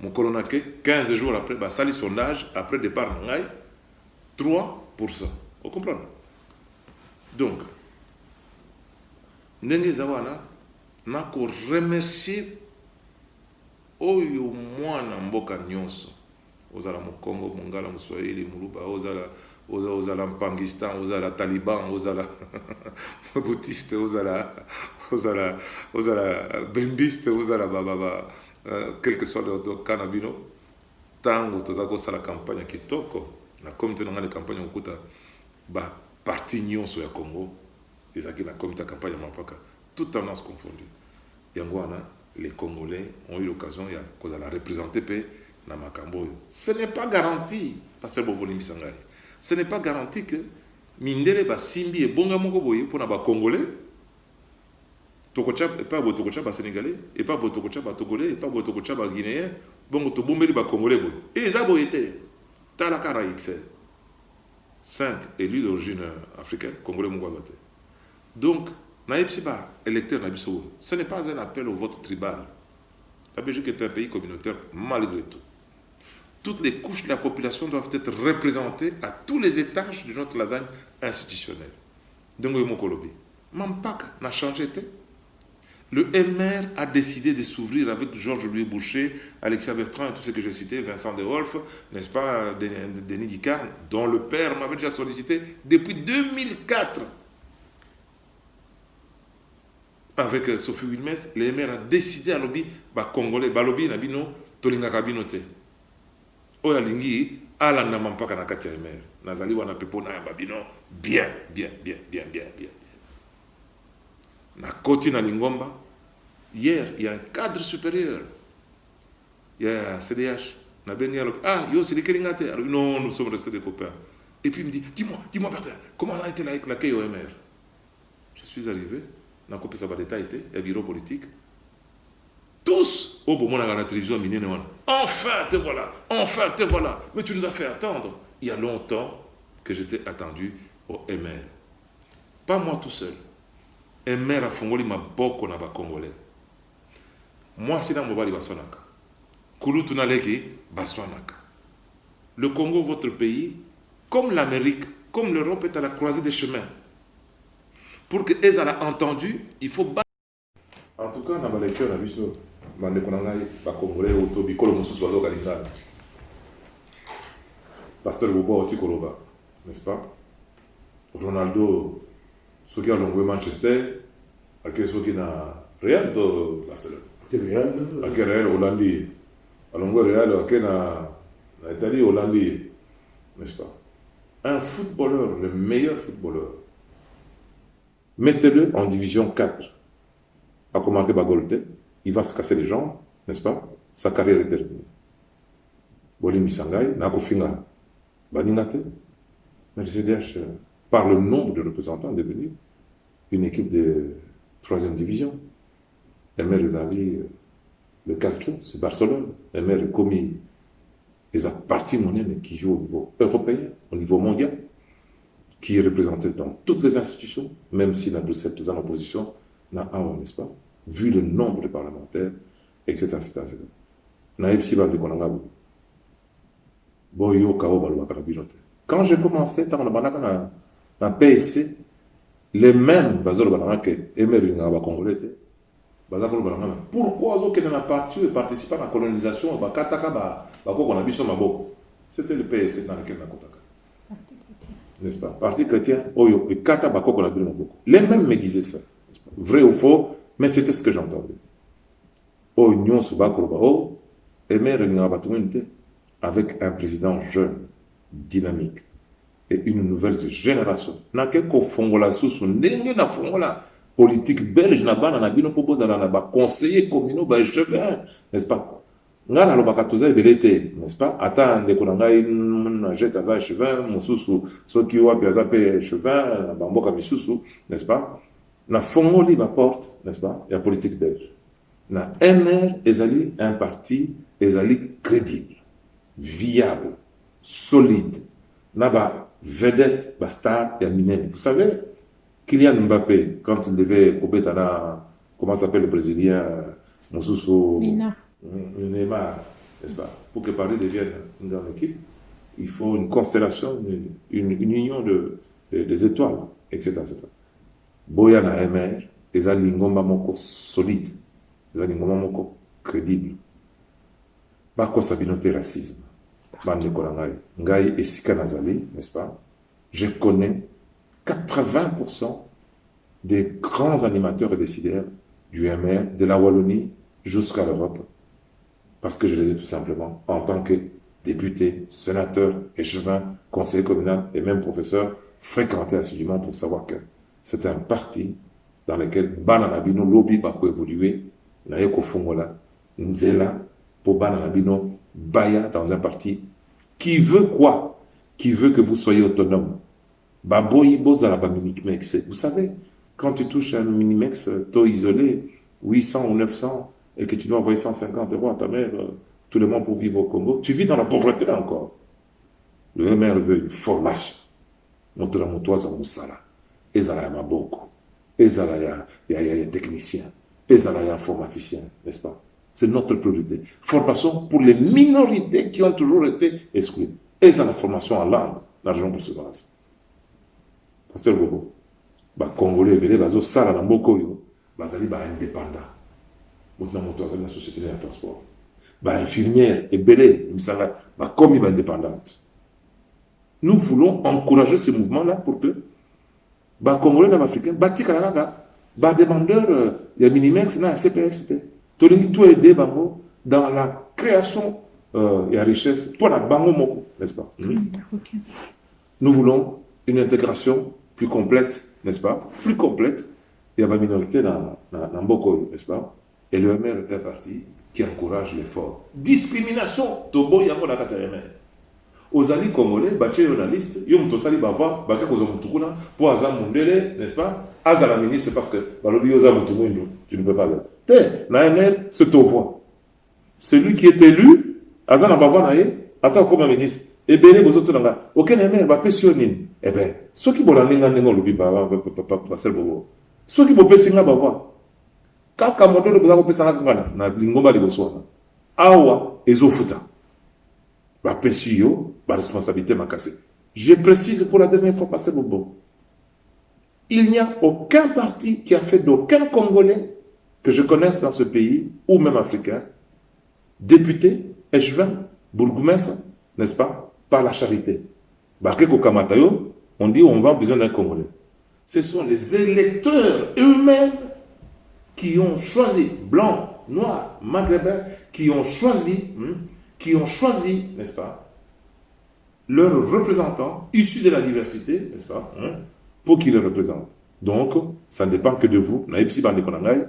S2: Mon colonel 15 jours après, bah sali sondage après départ na 3%. Vous comprenez? Donc, ndenge zawana na ko remercier oyo mwana mboka nyonso ozala mokongo mongala moswahili muluba ozala mpangistan ozala taliban ozala boutiste ozala aux bembiste, quel que soit le cannabino, tango, tous la campagne qui toque, la comité de la campagne au Kouta, parti nyonso ya Congo, ils ont la comité de campagne Mapaka, toute tendance confondue. Yangwana, les Congolais ont eu l'occasion de la représenter dans Makambo. Ce n'est pas garanti, parce que ce n'est pas garanti que Mindele Basimbi et Bonga Mokoboye pour les Congolais, Tokocha, et pas Botokocha, Sénégalais, et pas Botokocha, Togolais, et pas Botokocha, Guinéen, Bongo Tobombeli, Congolais. Et les Abo étaient Talakara XL, 5 élus d'origine africaine, Congolais Mouazate. Donc, Naïpsiba, électeur Nabiso, ce n'est pas un appel au vote tribal. La Belgique est un pays communautaire malgré tout. Toutes les couches de la population doivent être représentées à tous les étages de notre lasagne institutionnelle. Donc, Mokolobi. Mampak n'a changé. Le MR a décidé de s'ouvrir avec Georges-Louis Boucher, Alexia Bertrand et tous ceux que j'ai cités, Vincent De Wolf, n'est-ce pas, Denis Guicarne, dont le père m'avait déjà sollicité depuis 2004. Avec Sophie Wilmes, le MR a décidé à lobby, Congolais, lobby, Nabino, Tolinga Kabinote. Oya lingi, ala namampaka na kati ya MR. Nazali wana pepo na babino, bien. Na Koti na Lingomba, hier, il y a un cadre supérieur. Il y a CDH. Yo, c'est les Keringate. Alors, non, nous sommes restés des copains. Et puis il me dit, dis-moi, Bertin, comment a été l'accueil au MR? Je suis arrivé, na copie ça va d'état été, il y a bureau politique. Tous, au bon moment à la télévision, enfin te voilà. Mais tu nous as fait attendre. Il y a longtemps que j'étais attendu au MR. Pas moi tout seul. MR a fongoli ma boko na ba Congolais. Moi, c'est dans Mobali Baswanaka. Kouloutou Naleki Baswanaka. Le Congo, votre pays, comme l'Amérique, comme l'Europe, est à la croisée des chemins. Pour que les aient entendu, il faut battre. En tout cas, dans la lecture, on a vu ça. Les Congolais, Autobicolo, Moussous, Bazo, Galinga. Pasteur Bobo, Otikoloba, n'est-ce pas? Ronaldo, ceux qui ont Manchester, à ceux qui ont Real de Barcelone. À quel Real, Hollande. À l'ongo Real, à quel Italie, Hollande, n'est-ce pas? Un footballeur, le meilleur footballeur, mettez-le en division 4. À commencer Bagolte, il va se casser les jambes, n'est-ce pas? Sa carrière est terminée. Boli Misangai, Nakofinga, Baningate, Mercedes, par le nombre de représentants devenus une équipe de 3e division. MR les avis, le Calcio, c'est Barcelone. MR commis les parties monnaie qui jouent au niveau européen, au niveau mondial, qui est représenté dans toutes les institutions, même si la Bruxelles est en opposition, n'est-ce pas? Vu le nombre de parlementaires, etc. Quand j'ai commencé, dans le PSC, les mêmes que Emery Congolais, pourquoi on a participé à la colonisation? C'était le PSC dans lequel on a, n'est-ce pas? Parti chrétien, les mêmes me disaient ça. Vrai ou faux, mais c'était ce que j'entendais. Avec un président jeune, dynamique, et une nouvelle génération. Na quelque fongola sous ndenge na fongola politique belge na bana na bino popo za na ba conseiller communaux ba chevin, n'est-ce pas? Ngana lo bakatuza belete, n'est-ce pas? Ata ndeko na ngai na jeta za chevin, mususu soki wa piaza pe chevin na bamboka misusu, n'est-ce pas? Na fongoli ba porte, n'est-ce pas? Ya politique belge. Na MR ezali un parti ezali crédible, viable, solide. Naba vedette, bastard et Aminène. Vous savez, Kylian Mbappé, quand il devait Kobetana, comment s'appelle le Brésilien, Moussoussou, Neymar, n'est-ce pas? Pour que Paris devienne une grande équipe, il faut une constellation, une union des étoiles, etc. Boyana MR, les Alingomba Moko solide, les Alingomba Moko crédible. Bako Sabinote racisme. Ngai et Nazali, n'est-ce pas? Je connais 80%
S3: des grands animateurs et décideurs du MR, de la Wallonie jusqu'à l'Europe, parce que je les ai tout simplement, en tant que député, sénateur, échevin, conseiller communal et même professeur, fréquenté assidûment pour savoir que c'est un parti dans lequel Bananabino lobby va évoluer, Naeko Fongola, Nzela, pour Bananabino, Baya dans un parti qui veut quoi? Qui veut que vous soyez autonome. Vous savez, quand tu touches un minimex taux isolé, 800 ou 900, et que tu dois envoyer 150 € à ta mère tout le monde pour vivre au Congo, tu vis dans la pauvreté encore. Le MR veut une formation. Notre motoise en Moussala. Ezala ya maboko. Ezala ya technicien. Ezala ya informaticien, n'est-ce pas? C'est notre priorité. Formation pour les minorités qui ont toujours été exclues. Ezala formation en langue, l'argent pour se baser. Pasteur Bobo, Congolais, les bazo sala na mboko yo, bazali indépendant. Maintenant motoise na société de transport. Infirmière et belé, misala, comme indépendante. Nous voulons encourager ce mouvement-là pour que Congolais et Africains, demandeurs, il y a Minimex, il y a CPS, tout aider dans la création et la richesse pour la bango, n'est-ce pas? Okay. Nous voulons une intégration plus complète, n'est-ce pas? Plus complète. Il y a une minorité dans Mboko, n'est-ce pas? Et le MR est un parti qui encourage l'effort. Discrimination, Tobo Yamo la KTMR. Aux alliés congolais, les journalistes, ils ont tous les bavois, pour Azam Mundele, n'est-ce pas? Azam la ministre, parce que tu ne peux pas l'être. Naëmel, c'est ton voix. Celui qui est élu, Azam la bavois, attends comme ministre. Et bien, vous autres, aucun Naëmel va pétionner. Eh bien, ceux qui vont l'amener dans le lobby, passer le bobo. Ceux qui vont pétionner la bavois. Quand Kamodo le bavois pétionner la bavois, na lingomba de Botswana. Awa, ezofuta. La responsabilité m'a cassé. Je précise pour la dernière fois, Pasteur Bobo. Il n'y a aucun parti qui a fait d'aucun Congolais que je connaisse dans ce pays, ou même africain, député, échevin, bourgmestre, n'est-ce pas, par la charité. On dit on va besoin d'un Congolais. Ce sont les électeurs eux-mêmes qui ont choisi, blancs, noirs, maghrébins, qui ont choisi, n'est-ce pas, leurs représentants issus de la diversité, n'est-ce pas, pour qu'ils les représentent. Donc, ça ne dépend que de vous. Naipsi bande konangai,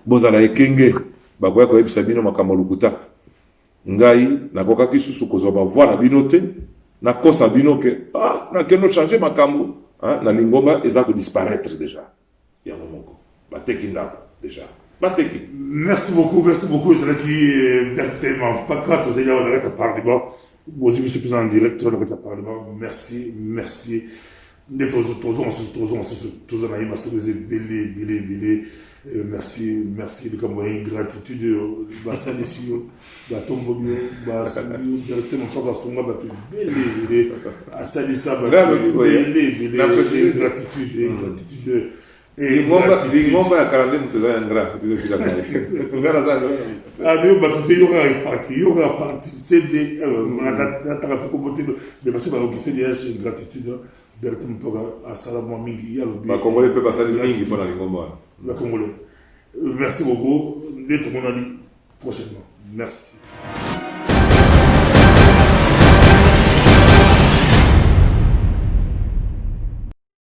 S3: bozala ekenge, bakoya ko epsa bino makamolukuta. Ngai nakoka kisusu kozwa voilà binote, na kosa binoke, na keno changer makambo, na lingomba eza ko disparaître déjà. Ya momoko. Bateki ndako déjà.
S1: Merci beaucoup. C'est là qui tellement pas quand vous allez avec le Parlement. Moi aussi, je suis en direct avec le Parlement. Merci. D'être tous en aïe, merci. De comme une gratitude. Bassin ici, batombo bio, bassin bio, directement pas basonga batu belé, à salissa batu belé, gratitude. Et moi, il y aura parti, c'est des gratitude. Merci beaucoup. D'être mon ami prochainement. Merci.